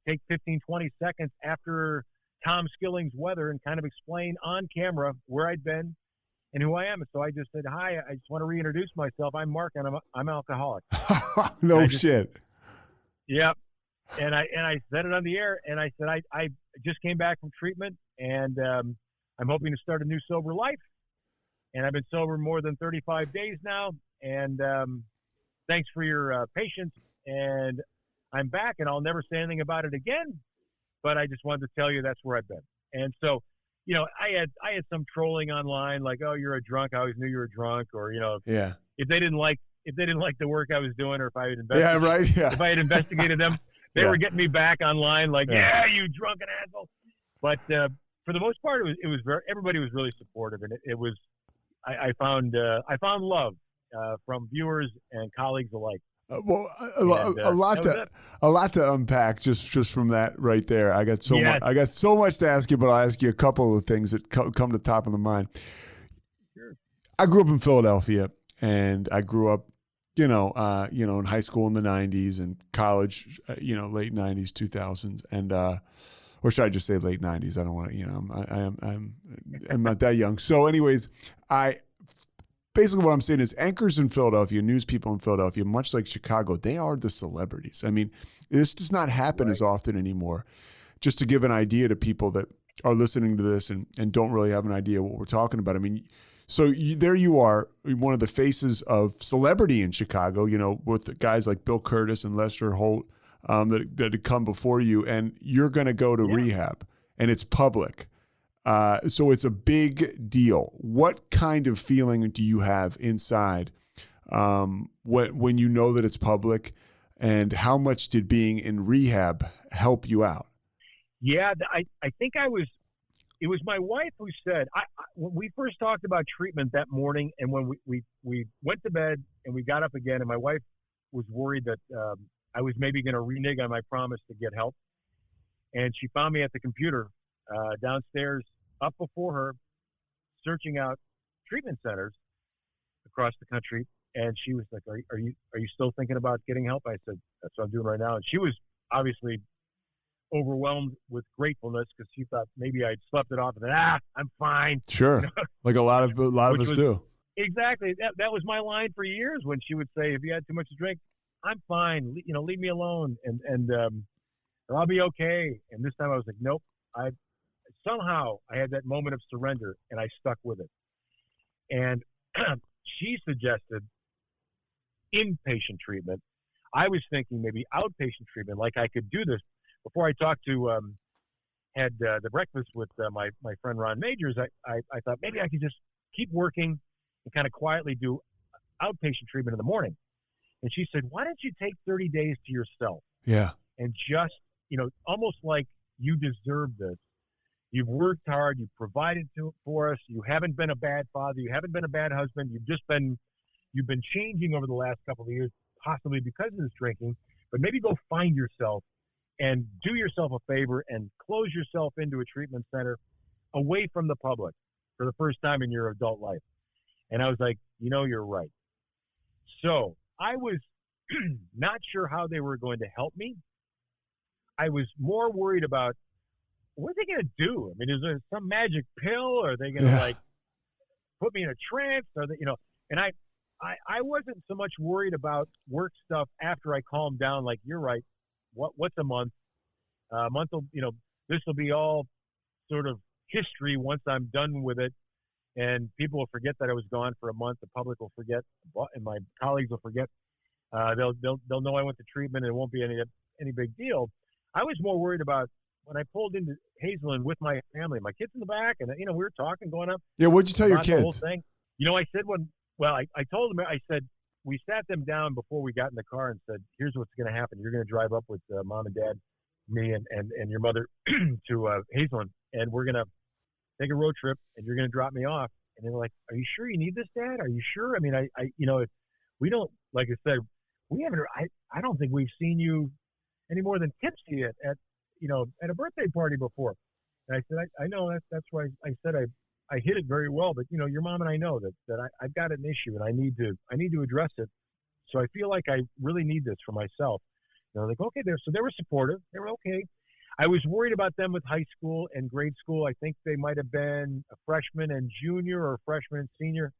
take 15, 20 seconds after Tom Skilling's weather and kind of explain on camera where I'd been and who I am? And so I just said, hi, I just want to reintroduce myself. I'm Mark, and I'm alcoholic. No shit. Yep. And I said it on the air, and I said, I just came back from treatment, and I'm hoping to start a new sober life. And I've been sober more than 35 days now. And thanks for your patience. And I'm back, and I'll never say anything about it again. But I just wanted to tell you that's where I've been. And so, I had some trolling online, like, oh, you're a drunk. I always knew you were drunk. Or, if they didn't like the work I was doing, or if I had if I had investigated them, they were getting me back online, like, yeah, you drunken asshole. But for the most part, it was everybody was really supportive, and it was. I found love from viewers and colleagues alike. A lot to unpack just from that right there. I got so much to ask you, but I'll ask you a couple of things that come to the top of the mind. Sure. I grew up in Philadelphia, and I grew up, in high school in the 90s and college, late 90s, 2000s, and or should I just say late 90s? I don't want to, I'm not that young. So anyways, basically what I'm saying is anchors in Philadelphia, news people in Philadelphia, much like Chicago, they are the celebrities. I mean, this does not happen as often anymore. Just to give an idea to people that are listening to this and don't really have an idea what we're talking about. I mean, so there you are, one of the faces of celebrity in Chicago, with guys like Bill Curtis and Lester Holt that had come before you, and you're going to go to rehab, and it's public. So it's a big deal. What kind of feeling do you have inside when you know that it's public, and how much did being in rehab help you out? Yeah, I think it was my wife who said, when we first talked about treatment that morning, and when we went to bed and we got up again, and my wife was worried that I was maybe going to renege on my promise to get help. And she found me at the computer downstairs up before her, searching out treatment centers across the country. And she was like, are you still thinking about getting help? I said, that's what I'm doing right now. And she was obviously overwhelmed with gratefulness because she thought maybe I'd slept it off and then, I'm fine. Sure. Like a lot of us do. Exactly. That was my line for years when she would say, if you had too much to drink, I'm fine. Leave me alone and I'll be okay. And this time I was like, nope. Somehow I had that moment of surrender and I stuck with it. And she suggested inpatient treatment. I was thinking maybe outpatient treatment, like I could do this. Before I talked to, had the breakfast with my friend Ron Majors, I thought maybe I could just keep working and kind of quietly do outpatient treatment in the morning. And she said, why don't you take 30 days to yourself? Yeah. And just, almost like you deserve this. You've worked hard. You've provided for us. You haven't been a bad father. You haven't been a bad husband. You've been changing over the last couple of years, possibly because of this drinking, but maybe go find yourself and do yourself a favor and close yourself into a treatment center away from the public for the first time in your adult life. And I was like, you're right. So I was not sure how they were going to help me. I was more worried about, what are they going to do? I mean, is there some magic pill? Are they going to put me in a trance? Are they, and I wasn't so much worried about work stuff after I calmed down. Like, you're right. What's a month? A month will, this will be all sort of history once I'm done with it. And people will forget that I was gone for a month. The public will forget, and my colleagues will forget. They'll know I went to treatment, and it won't be any big deal. I was more worried about when I pulled into Hazelland with my family, my kids in the back, and we were talking, going up. Yeah, what'd you tell your The whole kids? thing. I said I told them. I said we sat them down before we got in the car and said, "Here's what's going to happen. You're going to drive up with mom and dad, me and your mother to Hazelland, and we're going to take a road trip, and you're going to drop me off." And they were like, "Are you sure you need this, Dad? Are you sure? I mean, I if we don't, like I said, we haven't. I don't think we've seen you any more than tipsy at a birthday party before." And I said, I know that's why I said I hit it very well, but your mom and I know that I've got an issue and I need to address it. So I feel like I really need this for myself. Like, okay, they were supportive. They were okay. I was worried about them with high school and grade school. I think they might have been a freshman and junior or a freshman and senior,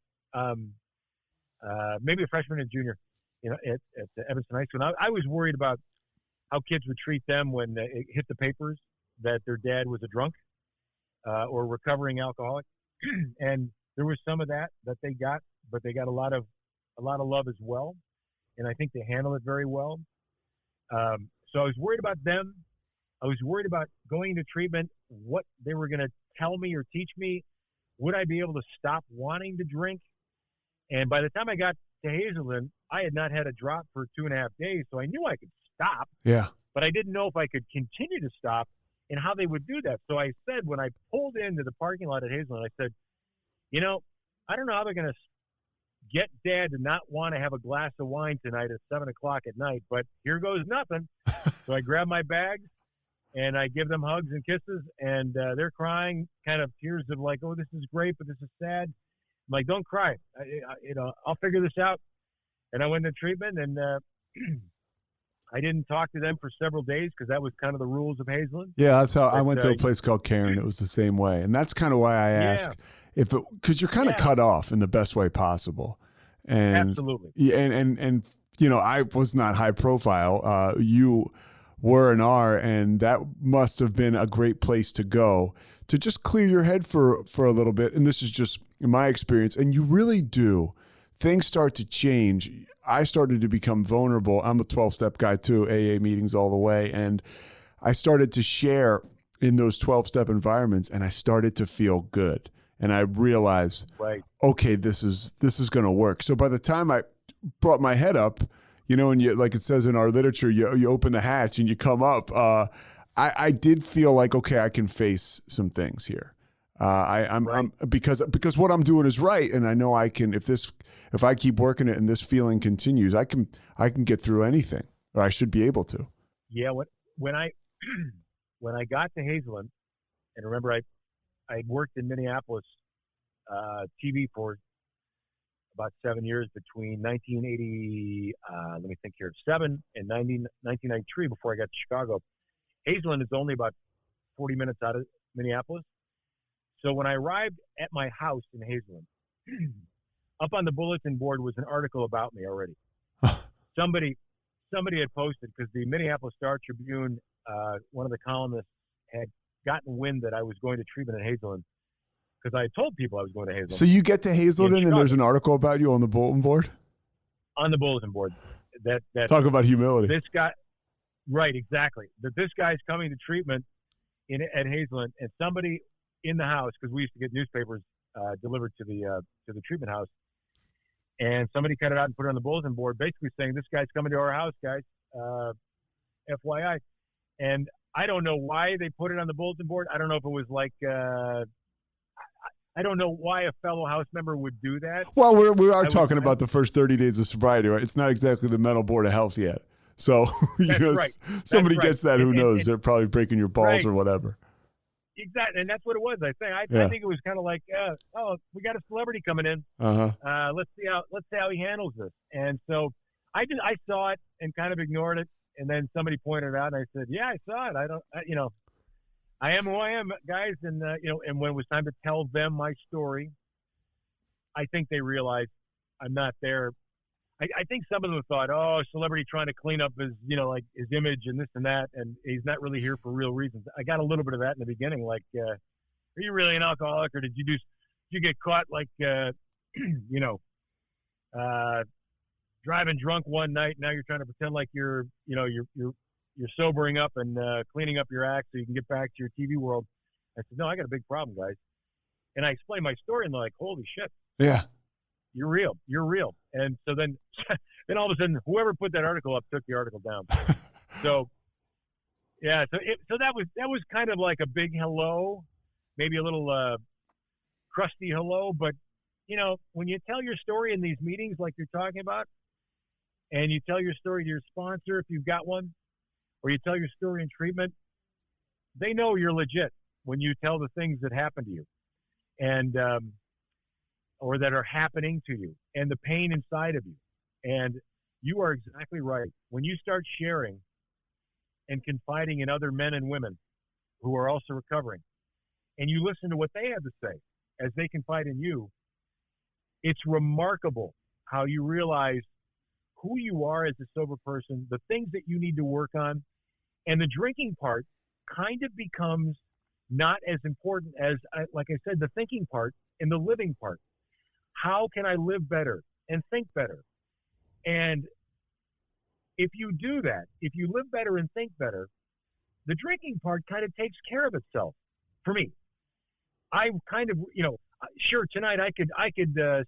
maybe a freshman and junior, at Evanston High School. And I was worried about how kids would treat them when it hit the papers that their dad was a drunk or recovering alcoholic. And there was some of that they got, but they got a lot of love as well. And I think they handle it very well. So I was worried about them. I was worried about going into treatment, what they were going to tell me or teach me. Would I be able to stop wanting to drink? And by the time I got to Hazelden, I had not had a drop for 2.5 days, so I knew I could stop. Yeah. But I didn't know if I could continue to stop and how they would do that. So I said, when I pulled into the parking lot at Hazelden, I said, I don't know how they're going to get Dad to not want to have a glass of wine tonight at 7 o'clock at night, but here goes nothing. So I grabbed my bags and I give them hugs and kisses, and they're crying, kind of tears of like, oh, this is great, but this is sad. I'm like, don't cry. I'll figure this out. And I went to treatment, and I didn't talk to them for several days because that was kind of the rules of Hazelden. Yeah, that's how I went to a place called Karen. It was the same way. And that's kind of why I ask because you're kind of cut off in the best way possible. And absolutely. Yeah, and I was not high profile. You were and are, and that must have been a great place to go to just clear your head for a little bit. And this is just my experience. And you really do. Things start to change. I started to become vulnerable. I'm a 12-step guy too, AA meetings all the way. And I started to share in those 12-step environments, and I started to feel good. And I realized, okay, this is going to work. So by the time I brought my head up, and you, like it says in our literature, you open the hatch and you come up. I did feel like, okay, I can face some things here. I'm because what I'm doing is right, and I know I can. If I keep working it and this feeling continues, I can get through anything, or I should be able to. Yeah. When I got to Hazelden, and remember I I worked in Minneapolis TV for about 7 years between 1987 and 1993 before I got to Chicago. Hazelland is only about 40 minutes out of Minneapolis. So when I arrived at my house in Hazelland, up on the bulletin board was an article about me already. Somebody had posted, because the Minneapolis Star-Tribune, one of the columnists had gotten wind that I was going to treatment in Hazelland, because I had told people I was going to Hazelland. So you get to Hazelden and there's an article about you on the bulletin board? On the bulletin board. That Talk about humility. This guy, right, exactly. That this guy's coming to treatment at Hazelland, and somebody in the house, because we used to get newspapers delivered to the treatment house, and somebody cut it out and put it on the bulletin board, basically saying, this guy's coming to our house, guys, FYI. And I don't know why they put it on the bulletin board. I don't know if it was like I don't know why a fellow house member would do that. Well, we are talking about the first 30 days of sobriety, right? It's not exactly the mental board of health yet. So right. somebody right. gets that, who knows? They're probably breaking your balls right. or whatever. Exactly, and that's what it was. I think I think it was kind of like, we got a celebrity coming in. Let's see how he handles this. And so I saw it and kind of ignored it, and then somebody pointed it out, and I said, yeah, I saw it. I am who I am, guys, and and when it was time to tell them my story, I think they realized I'm not there. I think some of them thought, oh, celebrity trying to clean up his, like his image and this and that, and he's not really here for real reasons. I got a little bit of that in the beginning, like, are you really an alcoholic, or did you get caught like, driving drunk one night? Now you're trying to pretend like you're sobering up and cleaning up your act so you can get back to your TV world. I said, no, I got a big problem, guys. And I explained my story, and they're like, holy shit. Yeah. You're real. And so then all of a sudden, whoever put that article up took the article down. So, yeah, so that was kind of like a big hello, maybe a little crusty hello. But, when you tell your story in these meetings like you're talking about, and you tell your story to your sponsor, if you've got one, or you tell your story in treatment, they know you're legit when you tell the things that happen to you. And, or that are happening to you, and the pain inside of you. And you are exactly right. When you start sharing and confiding in other men and women who are also recovering, and you listen to what they have to say as they confide in you, it's remarkable how you realize who you are as a sober person, the things that you need to work on, and the drinking part kind of becomes not as important as, like I said, the thinking part and the living part. How can I live better and think better? And if you do that, if you live better and think better, the drinking part kind of takes care of itself for me. I kind of, sure, tonight I could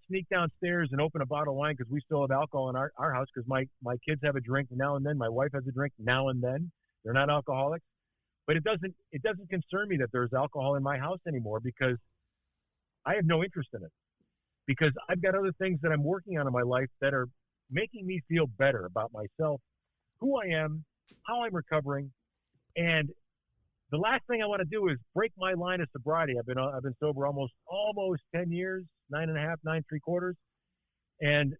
sneak downstairs and open a bottle of wine, because we still have alcohol in our house, because my kids have a drink now and then. My wife has a drink now and then. They're not alcoholics. But it doesn't concern me that there's alcohol in my house anymore, because I have no interest in it. Because I've got other things that I'm working on in my life that are making me feel better about myself, who I am, how I'm recovering. And the last thing I want to do is break my line of sobriety. I've been sober almost 10 years, 9.5, 9.75. And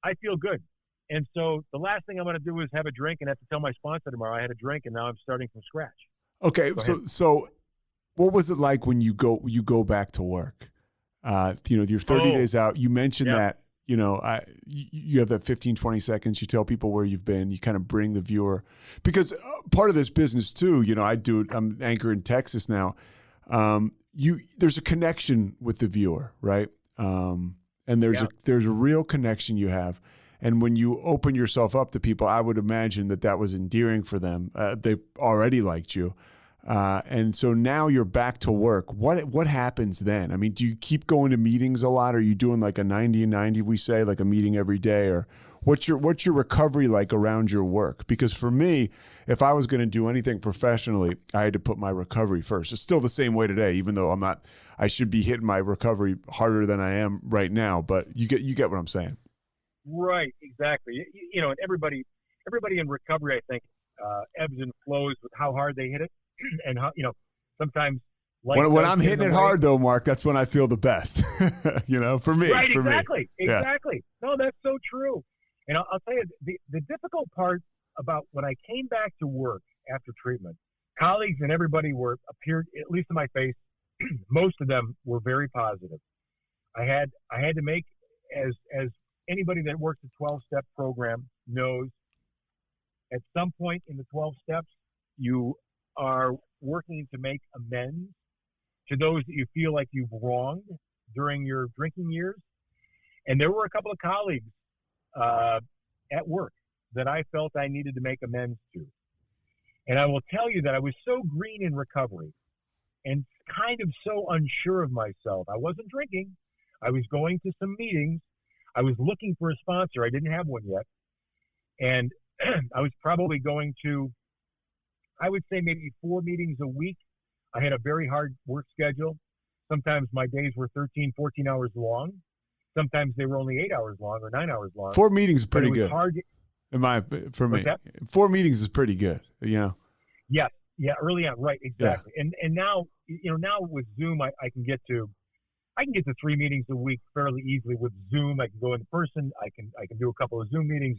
I feel good. And so the last thing I'm going to do is have a drink and have to tell my sponsor tomorrow I had a drink, and now I'm starting from scratch. Okay. So what was it like when you go back to work? You're 30 days out. You mentioned that, you have that 15, 20 seconds. You tell people where you've been. You kind of bring the viewer, because part of this business too, I'm anchor in Texas now. There's a connection with the viewer, right? And there's a real connection you have. And when you open yourself up to people, I would imagine that was endearing for them. They already liked you. And so now you're back to work. What happens then? I mean, do you keep going to meetings a lot? Are you doing like a 90 and 90, we say, like a meeting every day? Or what's your recovery like around your work? Because for me, if I was going to do anything professionally, I had to put my recovery first. It's still the same way today, even though I should be hitting my recovery harder than I am right now. But you get what I'm saying. Right, exactly. And everybody in recovery, I think, ebbs and flows with how hard they hit it. And how, sometimes When I'm hitting it hard, though, Mark, that's when I feel the best. For me. Right, for exactly. Me. Yeah. Exactly. No, that's so true. And I'll tell you, the difficult part about when I came back to work after treatment, colleagues and everybody appeared, at least in my face, most of them were very positive. I had to make, as anybody that works a 12-step program knows, at some point in the 12 steps, you are working to make amends to those that you feel like you've wronged during your drinking years. And there were a couple of colleagues at work that I felt I needed to make amends to. And I will tell you that I was so green in recovery and kind of so unsure of myself. I wasn't drinking. I was going to some meetings. I was looking for a sponsor. I didn't have one yet. And I was probably going to, I would say, maybe 4 meetings a week. I had a very hard work schedule. Sometimes my days were 13, 14 hours long. Sometimes they were only 8 hours long or 9 hours long. 4 meetings is pretty good. Hard for me. 4 meetings is pretty good, Yes. Yeah, early on, right, exactly. Yeah. And now, now with Zoom, I can get to 3 meetings a week fairly easily with Zoom. I can go in person. I can do a couple of Zoom meetings,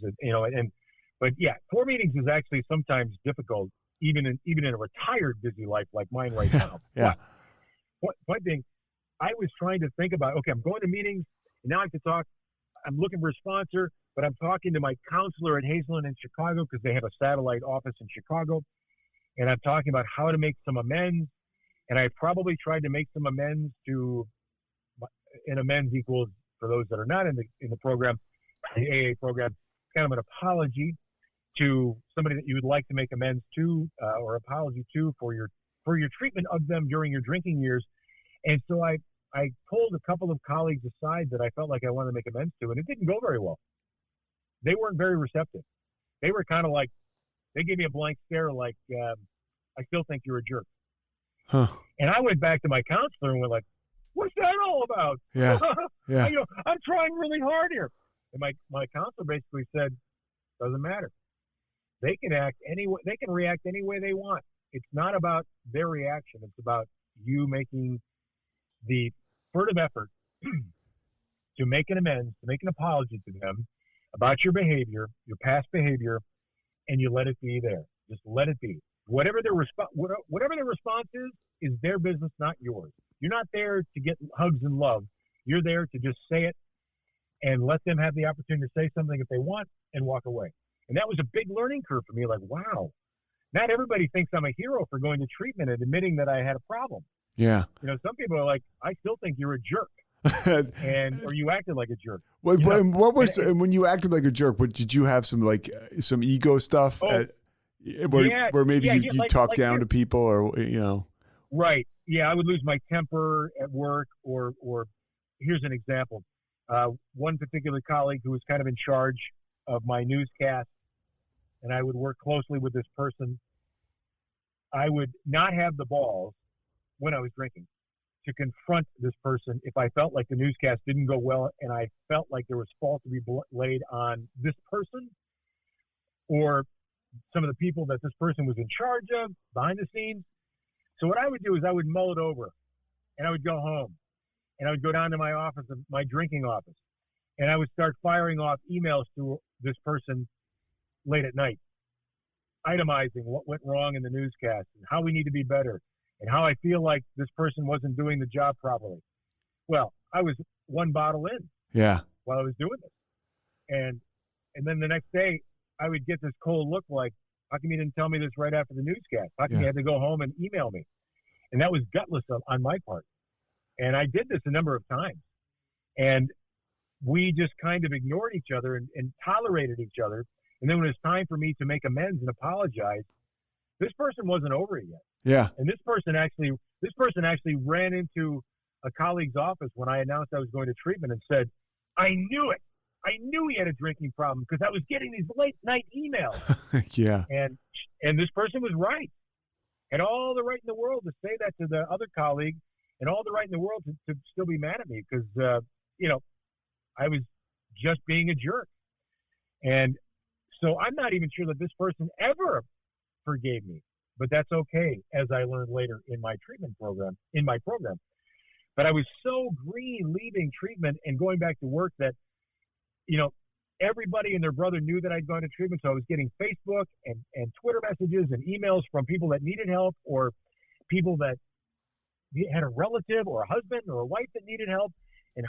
but yeah, 4 meetings is actually sometimes difficult, even in a retired busy life like mine right now. Yeah. Point being, I was trying to think about, okay, I'm going to meetings, and now I have to talk. I'm looking for a sponsor, but I'm talking to my counselor at Hazelden in Chicago because they have a satellite office in Chicago, and I'm talking about how to make some amends. And I probably tried to make some amends and amends equals, for those that are not in the program, the AA program, kind of an apology to somebody that you would like to make amends to or apology to for your treatment of them during your drinking years. And so I pulled a couple of colleagues aside that I felt like I wanted to make amends to, and it didn't go very well. They weren't very receptive. They were kind of like, they gave me a blank stare like, I still think you're a jerk. Huh. And I went back to my counselor and went like, what's that all about? Yeah. Yeah. I'm trying really hard here. And my counselor basically said, doesn't matter. They can react any way they want. It's not about their reaction. It's about you making the furtive effort to make an amends, to make an apology to them about your behavior, your past behavior, and you let it be there. Just let it be. Whatever their response is their business, not yours. You're not there to get hugs and love. You're there to just say it and let them have the opportunity to say something if they want and walk away. And that was a big learning curve for me. Like, wow, not everybody thinks I'm a hero for going to treatment and admitting that I had a problem. Yeah. Some people are like, I still think you're a jerk. or you acted like a jerk. What was when you acted like a jerk? What did you have some ego stuff? Where maybe you talk down to people or Right. Yeah, I would lose my temper at work or here's an example. One particular colleague who was kind of in charge of my newscast, and I would work closely with this person. I would not have the balls when I was drinking to confront this person if I felt like the newscast didn't go well and I felt like there was fault to be laid on this person or some of the people that this person was in charge of behind the scenes. So what I would do is I would mull it over and I would go home and I would go down to my office, my drinking office, and I would start firing off emails to this person late at night, itemizing what went wrong in the newscast and how we need to be better and how I feel like this person wasn't doing the job properly. Well, I was one bottle in while I was doing this. And then the next day I would get this cold look like, how come you didn't tell me this right after the newscast? How come you had to go home and email me? And that was gutless on my part. And I did this a number of times. And we just kind of ignored each other and tolerated each other. And then when it was time for me to make amends and apologize, this person wasn't over it yet. Yeah. And this person actually ran into a colleague's office when I announced I was going to treatment and said, I knew it. I knew he had a drinking problem because I was getting these late night emails. Yeah. And this person was right. Had all the right in the world to say that to the other colleague and all the right in the world to still be mad at me because, I was just being a jerk. And so I'm not even sure that this person ever forgave me but that's okay, as I learned later in my program. But I was so green leaving treatment and going back to work that, everybody and their brother knew that I'd gone to treatment. So I was getting Facebook and Twitter messages and emails from people that needed help, or people that had a relative or a husband or a wife that needed help, and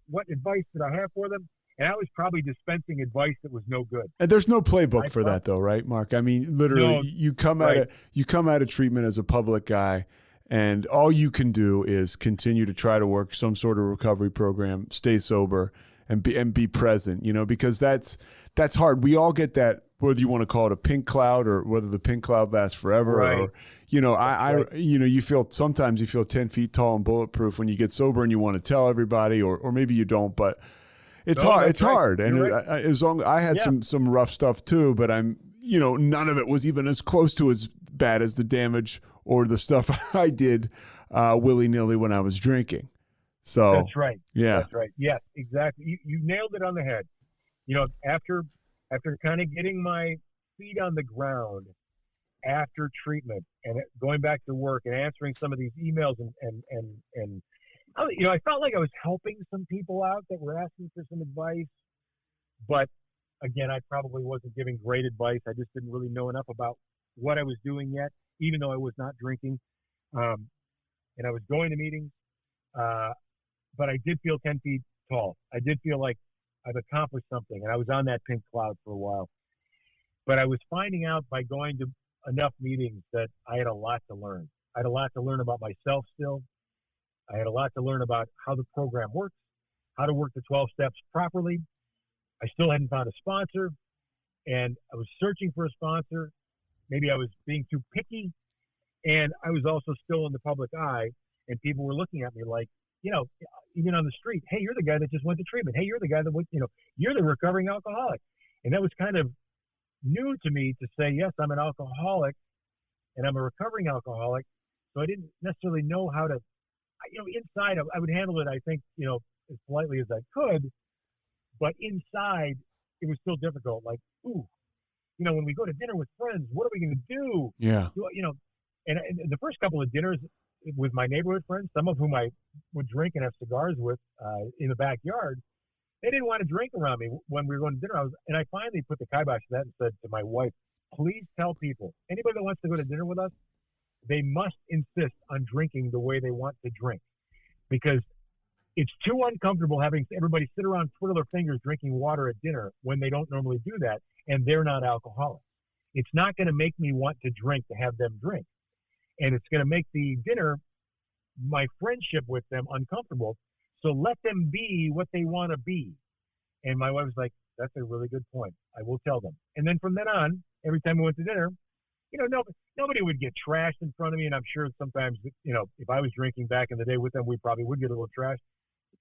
what advice did I have for them? And I was probably dispensing advice that was no good. And there's no playbook for that, though, right, Mark? I mean, literally, No, you come out of treatment as a public guy, and all you can do is continue to try to work some sort of recovery program, stay sober, and be present. Because that's hard. We all get that, whether you want to call it a pink cloud or whether the pink cloud lasts forever. Right. Or sometimes you feel 10 feet tall and bulletproof when you get sober and you want to tell everybody, or maybe you don't, but. It's hard. It's hard. And right. as long I had some rough stuff too, but none of it was even as close to as bad as the damage or the stuff I did willy-nilly when I was drinking. So that's right. Yeah. That's right. Yes, exactly. You nailed it on the head. After kind of getting my feet on the ground after treatment and going back to work and answering some of these emails and I felt like I was helping some people out that were asking for some advice, but again, I probably wasn't giving great advice. I just didn't really know enough about what I was doing yet, even though I was not drinking. And I was going to meetings, but I did feel 10 feet tall. I did feel like I've accomplished something, and I was on that pink cloud for a while. But I was finding out by going to enough meetings that I had a lot to learn. I had a lot to learn about myself still. I had a lot to learn about how the program works, how to work the 12 steps properly. I still hadn't found a sponsor, and I was searching for a sponsor. Maybe I was being too picky, and I was also still in the public eye, and people were looking at me like, even on the street, hey, you're the guy that just went to treatment. Hey, you're the guy that went, you're the recovering alcoholic. And that was kind of new to me to say, yes, I'm an alcoholic, and I'm a recovering alcoholic. So I didn't necessarily know how to, inside I would handle it, I think, as politely as I could, but inside it was still difficult. Like, when we go to dinner with friends, what are we going to do? Yeah. And the first couple of dinners with my neighborhood friends, some of whom I would drink and have cigars with in the backyard, they didn't want to drink around me when we were going to dinner. And I finally put the kibosh to that and said to my wife, please tell people, anybody that wants to go to dinner with us, they must insist on drinking the way they want to drink, because it's too uncomfortable having everybody sit around, twiddle their fingers, drinking water at dinner when they don't normally do that, and they're not alcoholics. It's not going to make me want to drink to have them drink, and it's going to make the dinner, my friendship with them, uncomfortable. So let them be what they want to be. And my wife was like, that's a really good point. I will tell them. And then from then on, every time we went to dinner, nobody would get trashed in front of me. And I'm sure sometimes, if I was drinking back in the day with them, we probably would get a little trashed.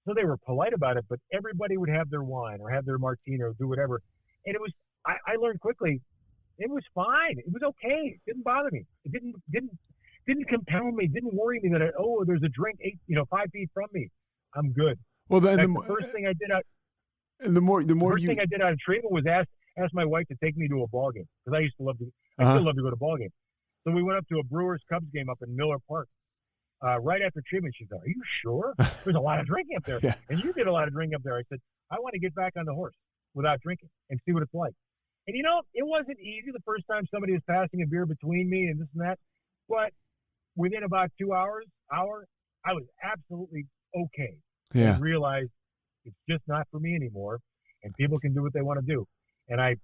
So they were polite about it, but everybody would have their wine or have their martini or do whatever. And it was, I learned quickly, it was fine. It was okay. It didn't bother me. It didn't compel me. It didn't worry me that, there's a drink 5 feet from me. I'm good. Well, then the first thing I did out, I did out of treatment was ask my wife to take me to a ball game, because I used to love to. I still love to go to ball games. So we went up to a Brewers Cubs game up in Miller Park. Right after treatment, she said, "Are you sure? There's a lot of drinking up there, and you did a lot of drinking up there." I said, "I want to get back on the horse without drinking and see what it's like." And it wasn't easy the first time somebody was passing a beer between me and this and that, but within about 2 hours, I was absolutely okay. Yeah. And realized it's just not for me anymore, and people can do what they want to do. And I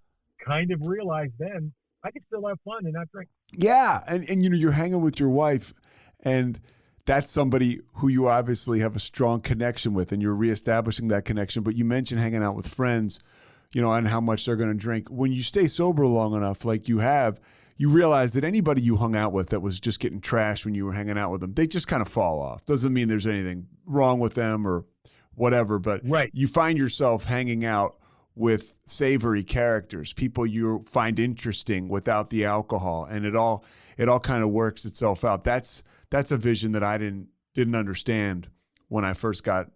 kind of realized then I could still have fun and not drink. Yeah. And you're hanging with your wife, and that's somebody who you obviously have a strong connection with, and you're reestablishing that connection. But you mentioned hanging out with friends, and how much they're going to drink. When you stay sober long enough, like you have, you realize that anybody you hung out with that was just getting trashed when you were hanging out with them, they just kind of fall off. Doesn't mean there's anything wrong with them or whatever, but you find yourself hanging out with savory characters, people you find interesting without the alcohol, and it all kind of works itself out. That's a vision that I didn't understand when I first got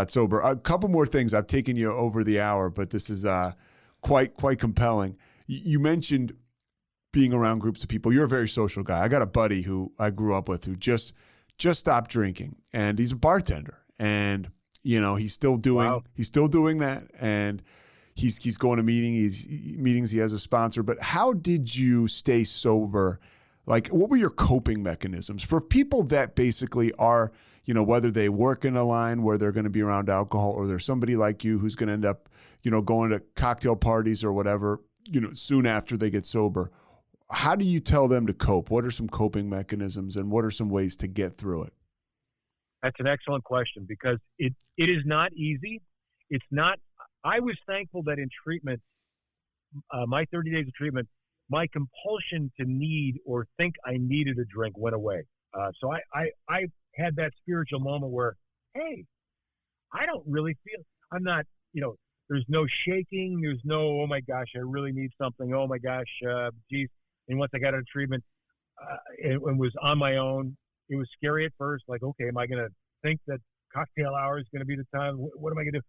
sober. A couple more things. I've taken you over the hour, but this is quite compelling. You mentioned being around groups of people. You're a very social guy. I got a buddy who I grew up with who just stopped drinking, and he's a bartender, and he's still doing that, and he's going to meetings. He has a sponsor. But how did you stay sober? Like, what were your coping mechanisms for people that basically are, whether they work in a line where they're going to be around alcohol, or there's somebody like you who's going to end up, going to cocktail parties or whatever, soon after they get sober. How do you tell them to cope? What are some coping mechanisms, and what are some ways to get through it? That's an excellent question, because it is not easy. It's not. I was thankful that in treatment, my 30 days of treatment, my compulsion to need or think I needed a drink went away. So I had that spiritual moment where, hey, I don't really feel, I'm not, there's no shaking. There's no, oh my gosh, I really need something. Oh my gosh, geez. And once I got out of treatment and was on my own, it was scary at first. Like, okay, am I going to think that cocktail hour is going to be the time? What am I going to do?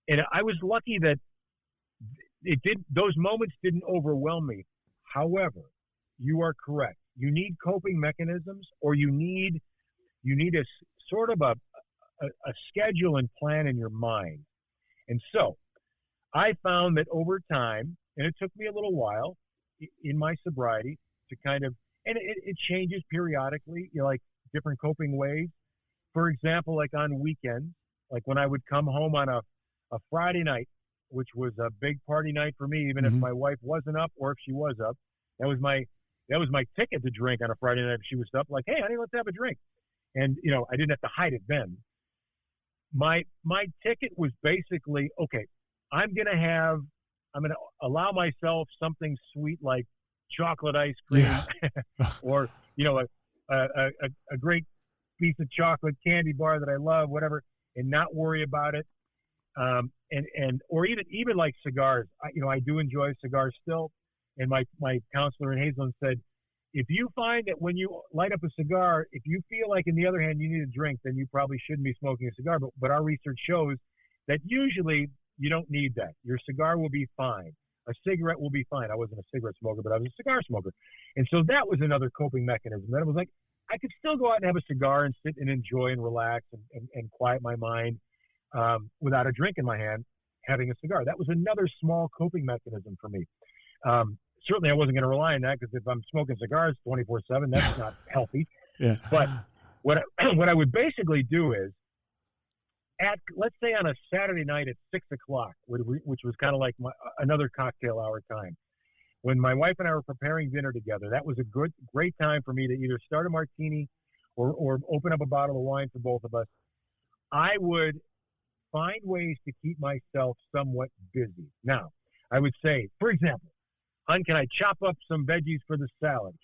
And I was lucky that those moments didn't overwhelm me. However, you are correct. You need coping mechanisms, or you need a sort of a schedule and plan in your mind. And so I found that over time, and it took me a little while in my sobriety to kind of, and it changes periodically, like different coping ways. For example, like on weekends, like when I would come home on a Friday night, which was a big party night for me, even if my wife wasn't up, or if she was up, that was my ticket to drink on a Friday night. If she was up, like, hey, honey, let's have a drink. And, I didn't have to hide it then. My ticket was basically, okay, I'm going to allow myself something sweet like chocolate ice cream, or, a great piece of chocolate candy bar that I love, whatever, and not worry about it. Or even like cigars. I do enjoy cigars still. And my counselor in Hazelden said, if you find that when you light up a cigar, if you feel like, on the other hand, you need a drink, then you probably shouldn't be smoking a cigar. But our research shows that usually you don't need that. Your cigar will be fine. A cigarette will be fine. I wasn't a cigarette smoker, but I was a cigar smoker. And so that was another coping mechanism. That it was like, I could still go out and have a cigar and sit and enjoy and relax and quiet my mind without a drink in my hand, having a cigar. That was another small coping mechanism for me. Certainly I wasn't going to rely on that, because if I'm smoking cigars 24/7, that's not healthy. Yeah. But what I would basically do is, let's say on a Saturday night at 6:00, which was kind of like another cocktail hour time, when my wife and I were preparing dinner together, that was a great time for me to either start a martini or open up a bottle of wine for both of us. I would find ways to keep myself somewhat busy. Now, I would say, for example, hon, can I chop up some veggies for the salad?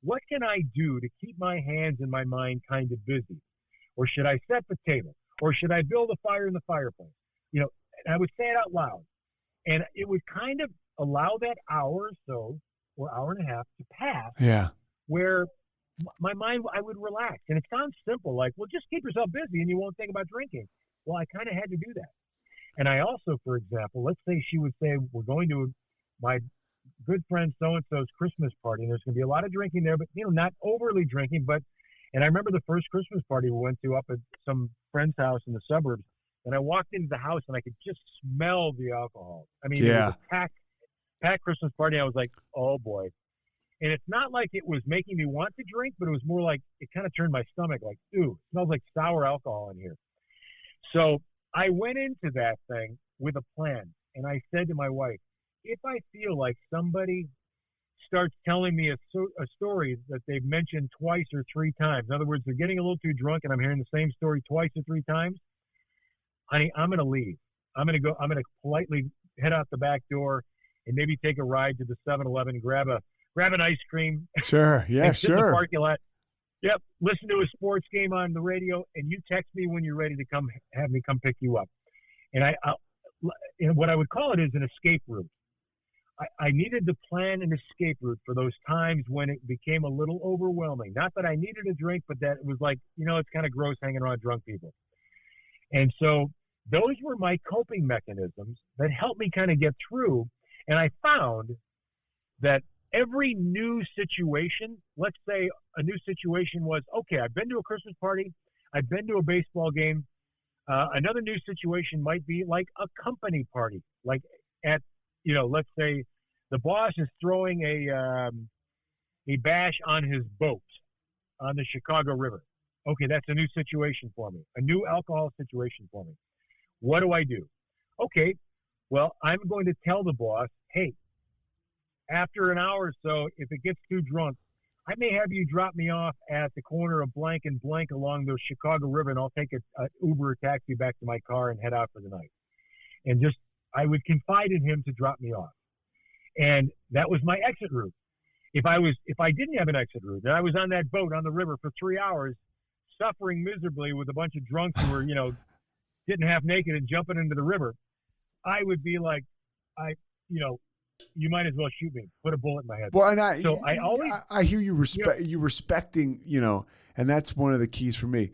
What can I do to keep my hands and my mind kind of busy? Or should I set the table? Or should I build a fire in the fireplace? And I would say it out loud. And it would kind of allow that hour or so, or hour and a half, to pass. Yeah. Where my mind, I would relax. And it sounds simple, like, well, just keep yourself busy and you won't think about drinking. Well, I kind of had to do that. And I also, for example, let's say she would say, we're going to my good friend so-and-so's Christmas party, and there's going to be a lot of drinking there, but, not overly drinking. And I remember the first Christmas party we went to up at some friend's house in the suburbs, and I walked into the house and I could just smell the alcohol. I mean, It was a packed Christmas party. I was like, oh boy. And it's not like it was making me want to drink, but it was more like it kind of turned my stomach like, ooh, it smells like sour alcohol in here. So I went into that thing with a plan, and I said to my wife, if I feel like somebody starts telling me a story that they've mentioned twice or three times, in other words, they're getting a little too drunk and I'm hearing the same story twice or three times, honey, I'm going to leave. I'm going to politely head out the back door and maybe take a ride to the 7-Eleven, grab an ice cream. Sure. Yeah, and sit in the sure. parking lot. Yep. Listen to a sports game on the radio, and you text me when you're ready to have me come pick you up. And and what I would call it is an escape route. I needed to plan an escape route for those times when it became a little overwhelming. Not that I needed a drink, but that it was like, it's kind of gross hanging around drunk people. And so those were my coping mechanisms that helped me kind of get through. And I found that every new situation, let's say a new situation was, okay, I've been to a Christmas party, I've been to a baseball game. Another new situation might be like a company party, like at, let's say the boss is throwing a bash on his boat on the Chicago River. Okay, that's a new situation for me, a new alcohol situation for me. What do I do? Okay, well, I'm going to tell the boss, hey, after an hour or so, if it gets too drunk, I may have you drop me off at the corner of blank and blank along the Chicago River, and I'll take an Uber or taxi back to my car and head out for the night. And I would confide in him to drop me off. And that was my exit route. If I didn't have an exit route, and I was on that boat on the river for 3 hours, suffering miserably with a bunch of drunks who were, getting half naked and jumping into the river, I would be like, you might as well shoot me. Put a bullet in my head. Well, and I hear you respecting, and that's one of the keys for me.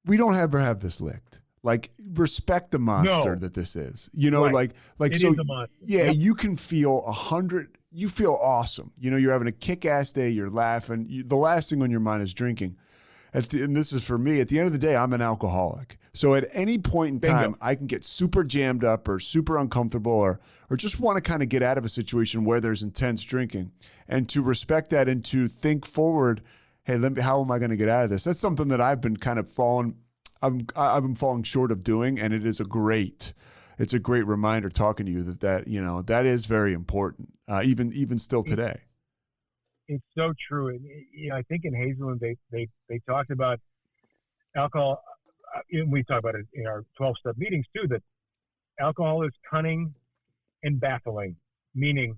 We don't ever have this licked. Like, respect the monster that this is. Right. like it so. Is a monster. Yeah, Yep. You can feel 100. You feel awesome. You're having a kick-ass day. You're laughing. The last thing on your mind is drinking. And this is for me. At the end of the day, I'm an alcoholic. So at any point in time, Bingo. I can get super jammed up or super uncomfortable or just want to kind of get out of a situation where there's intense drinking. And to respect that and to think forward, hey, how am I going to get out of this? That's something that I've been kind of I've been falling short of doing, and it's a great reminder talking to you that is very important, even still today. It's so true. And, I think in Hazelland, they talked about alcohol. And we talk about it in our 12-step meetings too, that alcohol is cunning and baffling, meaning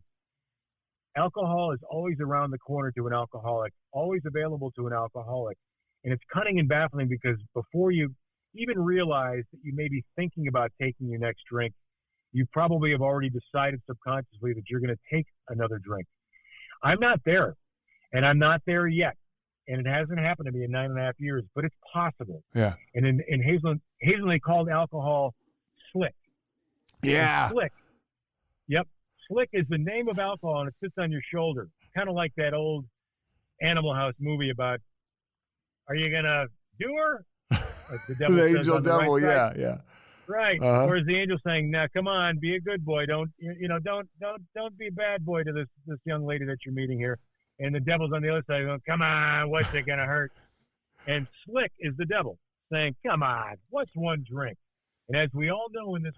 alcohol is always around the corner to an alcoholic, always available to an alcoholic. And it's cunning and baffling because before you even realize that you may be thinking about taking your next drink, you probably have already decided subconsciously that you're going to take another drink. I'm not there, and I'm not there yet. And it hasn't happened to me in 9.5 years, but it's possible. Yeah. And in Hazelland, they called alcohol slick. Yeah. And slick. Yep. Slick is the name of alcohol, and it sits on your shoulder. Kind of like that old Animal House movie about, are you going to do her? Like the devil the says angel on the devil. right side. Yeah. Right. Uh-huh. Or is the angel saying, "Now, come on, be a good boy. Don't be a bad boy to this young lady that you're meeting here." And the devil's on the other side going, "Come on, what's it gonna hurt?" And slick is the devil saying, "Come on, what's one drink?" And as we all know in this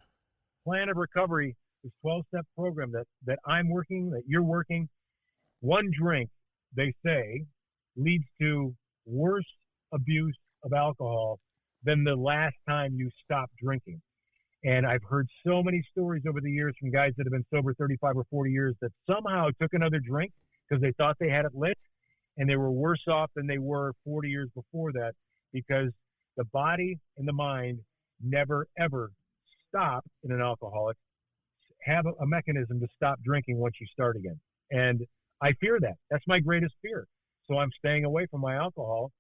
plan of recovery, this 12-step program that I'm working, that you're working, one drink, they say, leads to worse abuse of alcohol than the last time you stopped drinking. And I've heard so many stories over the years from guys that have been sober 35 or 40 years that somehow took another drink because they thought they had it lit, and they were worse off than they were 40 years before that because the body and the mind never, ever stop in an alcoholic, have a mechanism to stop drinking once you start again. And I fear that. That's my greatest fear. So I'm staying away from alcohol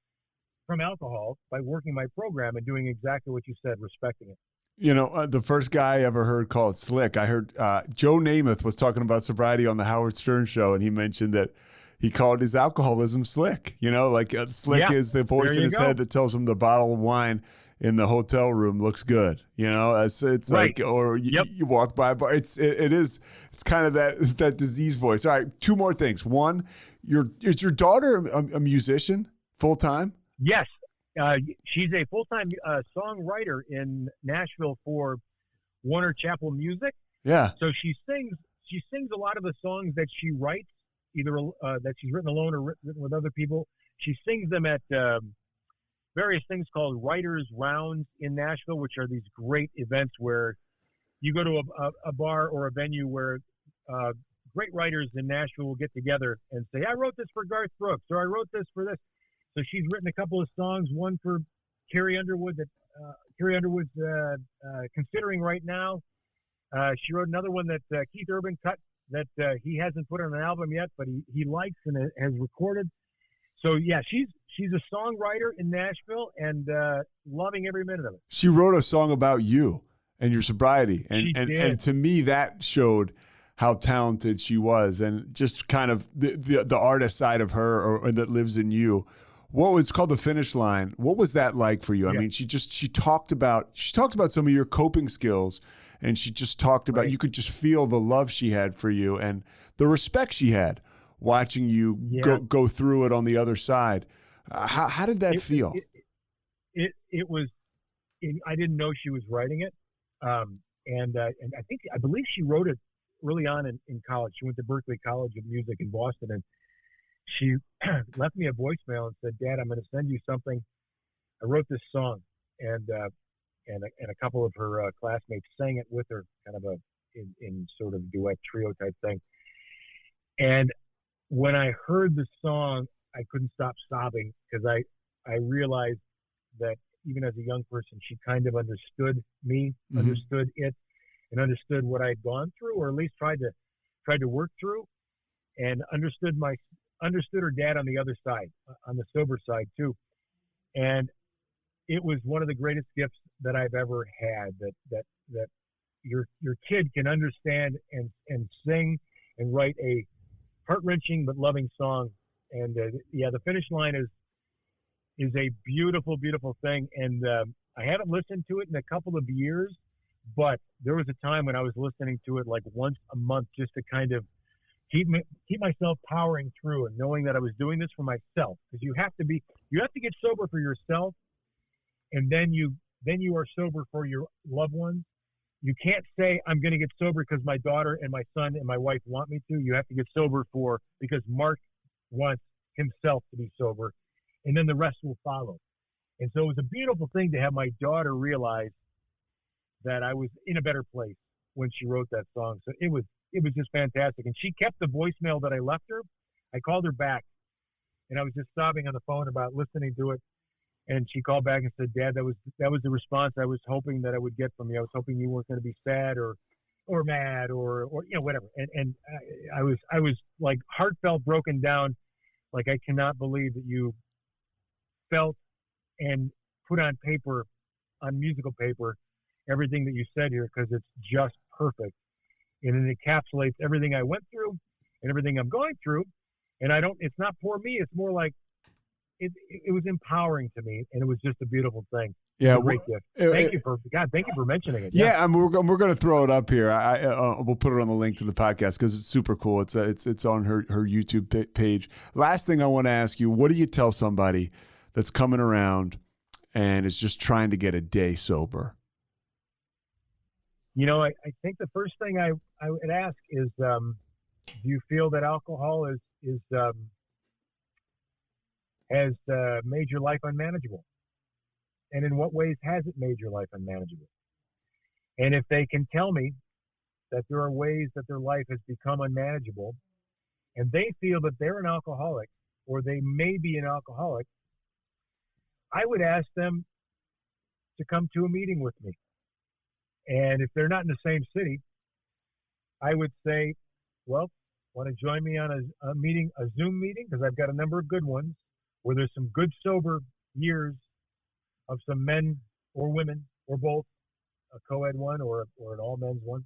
by working my program and doing exactly what you said, respecting it. The first guy I ever heard call it slick, I heard Joe Namath was talking about sobriety on the Howard Stern show, and he mentioned that he called his alcoholism slick. Slick is the voice in his head that tells him the bottle of wine in the hotel room looks good. It's right. Like, or you walk by a bar. It's kind of that disease voice. All right, two more things. One, is your daughter a musician full time? Yes. She's a full-time songwriter in Nashville for Warner Chappell Music. Yeah. So she sings a lot of the songs that she writes, either that she's written alone or written with other people. She sings them at various things called Writers Rounds in Nashville, which are these great events where you go to a bar or a venue where great writers in Nashville will get together and say, I wrote this for Garth Brooks, or I wrote this for this. So she's written a couple of songs, one for Carrie Underwood that Carrie Underwood's considering right now. She wrote another one that Keith Urban cut that he hasn't put on an album yet, but he likes and has recorded. So, yeah, she's a songwriter in Nashville and loving every minute of it. She wrote a song about you and your sobriety. And to me, that showed how talented she was, and just kind of the artist side of her, or that lives in you. What was called The Finish Line? What was that like for you? Yeah. I mean, she talked about some of your coping skills, and she just talked about, Right. you could just feel the love she had for you and the respect she had watching you Yeah. go through it on the other side. How did that feel? It was. I didn't know she was writing it, and I believe she wrote it early on in college. She went to Berklee College of Music in Boston, and she left me a voicemail and said, "Dad, I'm going to send you something. I wrote this song," and a couple of her classmates sang it with her, kind of in sort of duet trio type thing. And when I heard the song, I couldn't stop sobbing, because I realized that even as a young person, she kind of understood me, Mhm. understood it, and understood what I'd gone through, or at least tried to work through, and understood her dad on the other side, on the sober side too. And it was one of the greatest gifts that I've ever had, that your kid can understand and sing and write a heart-wrenching but loving song. And The Finish Line is a beautiful, beautiful thing. And I haven't listened to it in a couple of years, but there was a time when I was listening to it like once a month, just to kind of keep myself powering through, and knowing that I was doing this for myself. Because you have to get sober for yourself, and then you are sober for your loved ones. You can't say, I'm going to get sober because my daughter and my son and my wife want me to. You have to get sober because Mark wants himself to be sober, and then the rest will follow. And so it was a beautiful thing to have my daughter realize that I was in a better place when she wrote that song. So it was just fantastic. And she kept the voicemail that I left her. I called her back, and I was just sobbing on the phone about listening to it. And she called back and said, "Dad, that was the response I was hoping that I would get from you. I was hoping you weren't going to be sad or mad or whatever." And I was like heartfelt, broken down. Like, I cannot believe that you felt and put on paper, on musical paper, everything that you said here, because it's just perfect. And it encapsulates everything I went through and everything I'm going through. And it's not for me. It's more like, it was empowering to me, and it was just a beautiful thing. Yeah, a great gift. Thank you for mentioning it. Yeah, we're going to throw it up here. We'll put it on the link to the podcast, because it's super cool. It's on her YouTube page. Last thing I want to ask you: what do you tell somebody that's coming around and is just trying to get a day sober? I think the first thing I would ask is, do you feel that alcohol has made your life unmanageable? And in what ways has it made your life unmanageable? And if they can tell me that there are ways that their life has become unmanageable, and they feel that they're an alcoholic, or they may be an alcoholic, I would ask them to come to a meeting with me. And if they're not in the same city, I would say, well, want to join me on a meeting, a Zoom meeting? Because I've got a number of good ones where there's some good sober years of some men or women or both, a co-ed one or an all men's one,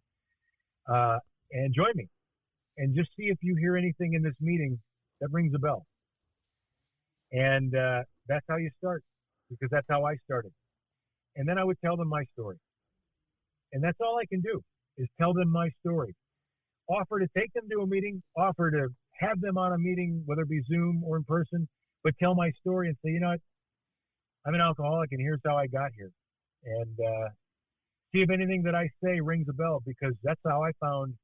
and join me, and just see if you hear anything in this meeting that rings a bell. And that's how you start, because that's how I started. And then I would tell them my story. And that's all I can do, is tell them my story. Offer to take them to a meeting, offer to have them on a meeting, whether it be Zoom or in person, but tell my story and say, you know what, I'm an alcoholic, and here's how I got here. And see if anything that I say rings a bell, because that's how I found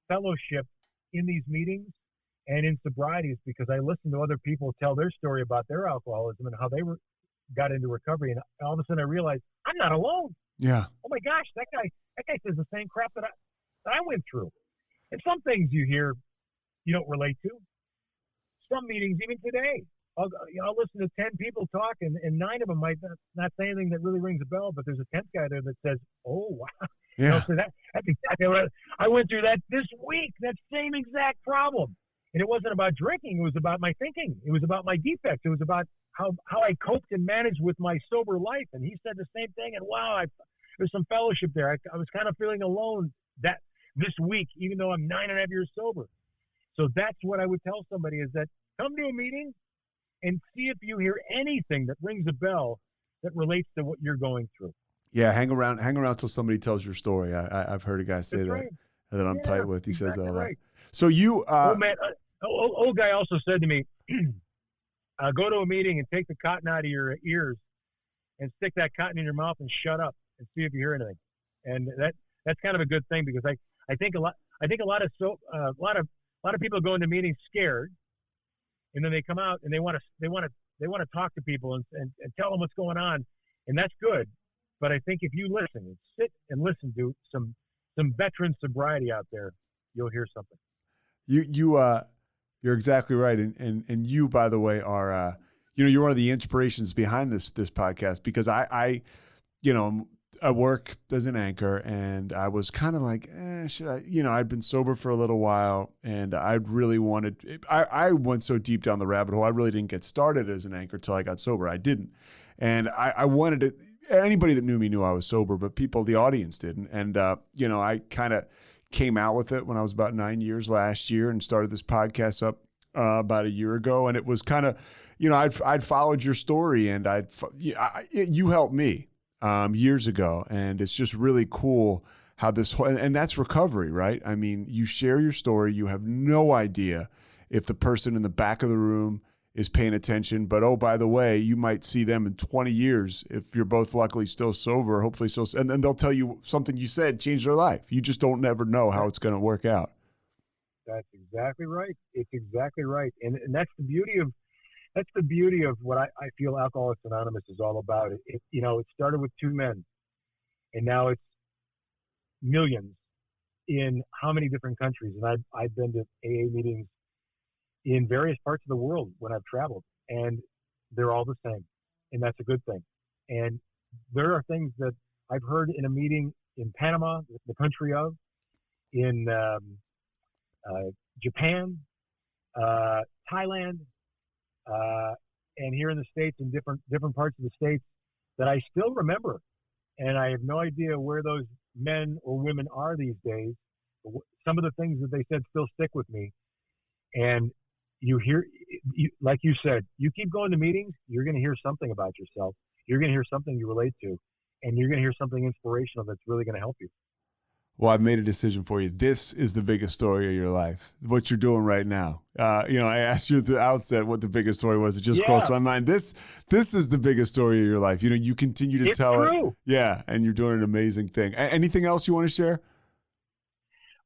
fellowship in these meetings and in sobrieties, because I listened to other people tell their story about their alcoholism and how they got into recovery. And all of a sudden I realized I'm not alone. Yeah. Oh my gosh, that guy says the same crap that I went through. And some things you hear you don't relate to. Some meetings, even today, I'll listen to 10 people talk, and 9 of them might not say anything that really rings a bell, but there's a 10th guy there that says, "Oh wow." Yeah. So that's exactly what I went through that this week, that same exact problem. And it wasn't about drinking. It was about my thinking. It was about my defects. It was about how I coped and managed with my sober life. And he said the same thing. And wow, there's some fellowship there. I was kind of feeling alone this week, even though I'm 9.5 years sober. So that's what I would tell somebody is that come to a meeting and see if you hear anything that rings a bell that relates to what you're going through. Yeah, hang around till somebody tells your story. I've heard a guy say That's that right. that I'm tight with. He says that a lot. Right. So you, old guy also said to me, go to a meeting and take the cotton out of your ears and stick that cotton in your mouth and shut up and see if you hear anything. And that's kind of a good thing because I think a lot of people go into meetings scared, and then they come out and they want to talk to people and tell them what's going on, and that's good. But I think if you listen and sit and listen to some veteran sobriety out there, you'll hear something. You're exactly right, and you, by the way, are you're one of the inspirations behind this podcast because I work as an anchor, and I was kind of like, should I? I'd been sober for a little while, and I really wanted. I went so deep down the rabbit hole, I really didn't get started as an anchor till I got sober. I didn't, and I wanted to. Anybody that knew me knew I was sober, but the audience didn't, and I kind of came out with it when I was about 9 years last year, and started this podcast up about a year ago, and it was kind of, I'd followed your story, and you helped me years ago, and it's just really cool how this and that's recovery, right? I mean, you share your story, you have no idea if the person in the back of the room is paying attention, but oh, by the way, you might see them in 20 years if you're both luckily still sober, hopefully still, and then they'll tell you something you said changed their life. You just don't never know how it's going to work out. That's exactly right. It's exactly right, and that's the beauty of what I feel Alcoholics Anonymous is all about. It started with 2 men, and now it's millions in how many different countries. And I've been to AA meetings in various parts of the world when I've traveled, and they're all the same, and that's a good thing. And there are things that I've heard in a meeting in Panama, the country of, in Japan, Thailand, and here in the States, in different parts of the States, that I still remember, and I have no idea where those men or women are these days. Some of the things that they said still stick with me, and you hear, like you said, you keep going to meetings, you're going to hear something about yourself. You're going to hear something you relate to, and you're going to hear something inspirational that's really going to help you. Well, I've made a decision for you. This is the biggest story of your life, what you're doing right now. I asked you at the outset what the biggest story was. It just crossed my mind. This is the biggest story of your life. You continue to tell it. Yeah, and you're doing an amazing thing. Anything else you want to share?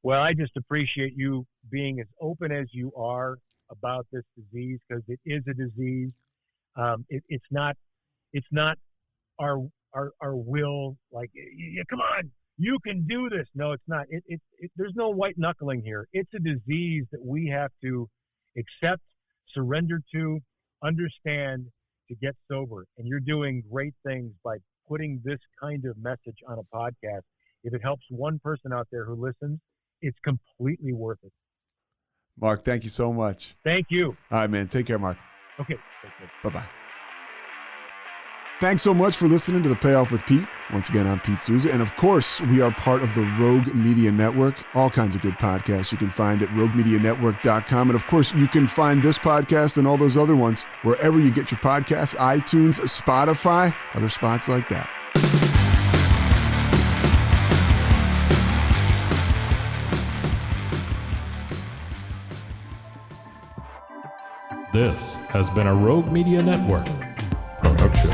Well, I just appreciate you being as open as you are about this disease, because it is a disease. It's not our will. Like, come on, you can do this. No, it's not. There's no white knuckling here. It's a disease that we have to accept, surrender to, understand to get sober. And you're doing great things by putting this kind of message on a podcast. If it helps one person out there who listens, it's completely worth it. Mark, thank you so much. Thank you. All right, man. Take care, Mark. Okay. Take care. Bye-bye. Thanks so much for listening to The Payoff with Pete. Once again, I'm Pete Souza. And of course, we are part of the Rogue Media Network. All kinds of good podcasts you can find at roguemedianetwork.com. And of course, you can find this podcast and all those other ones wherever you get your podcasts, iTunes, Spotify, other spots like that. This has been a Rogue Media Network production.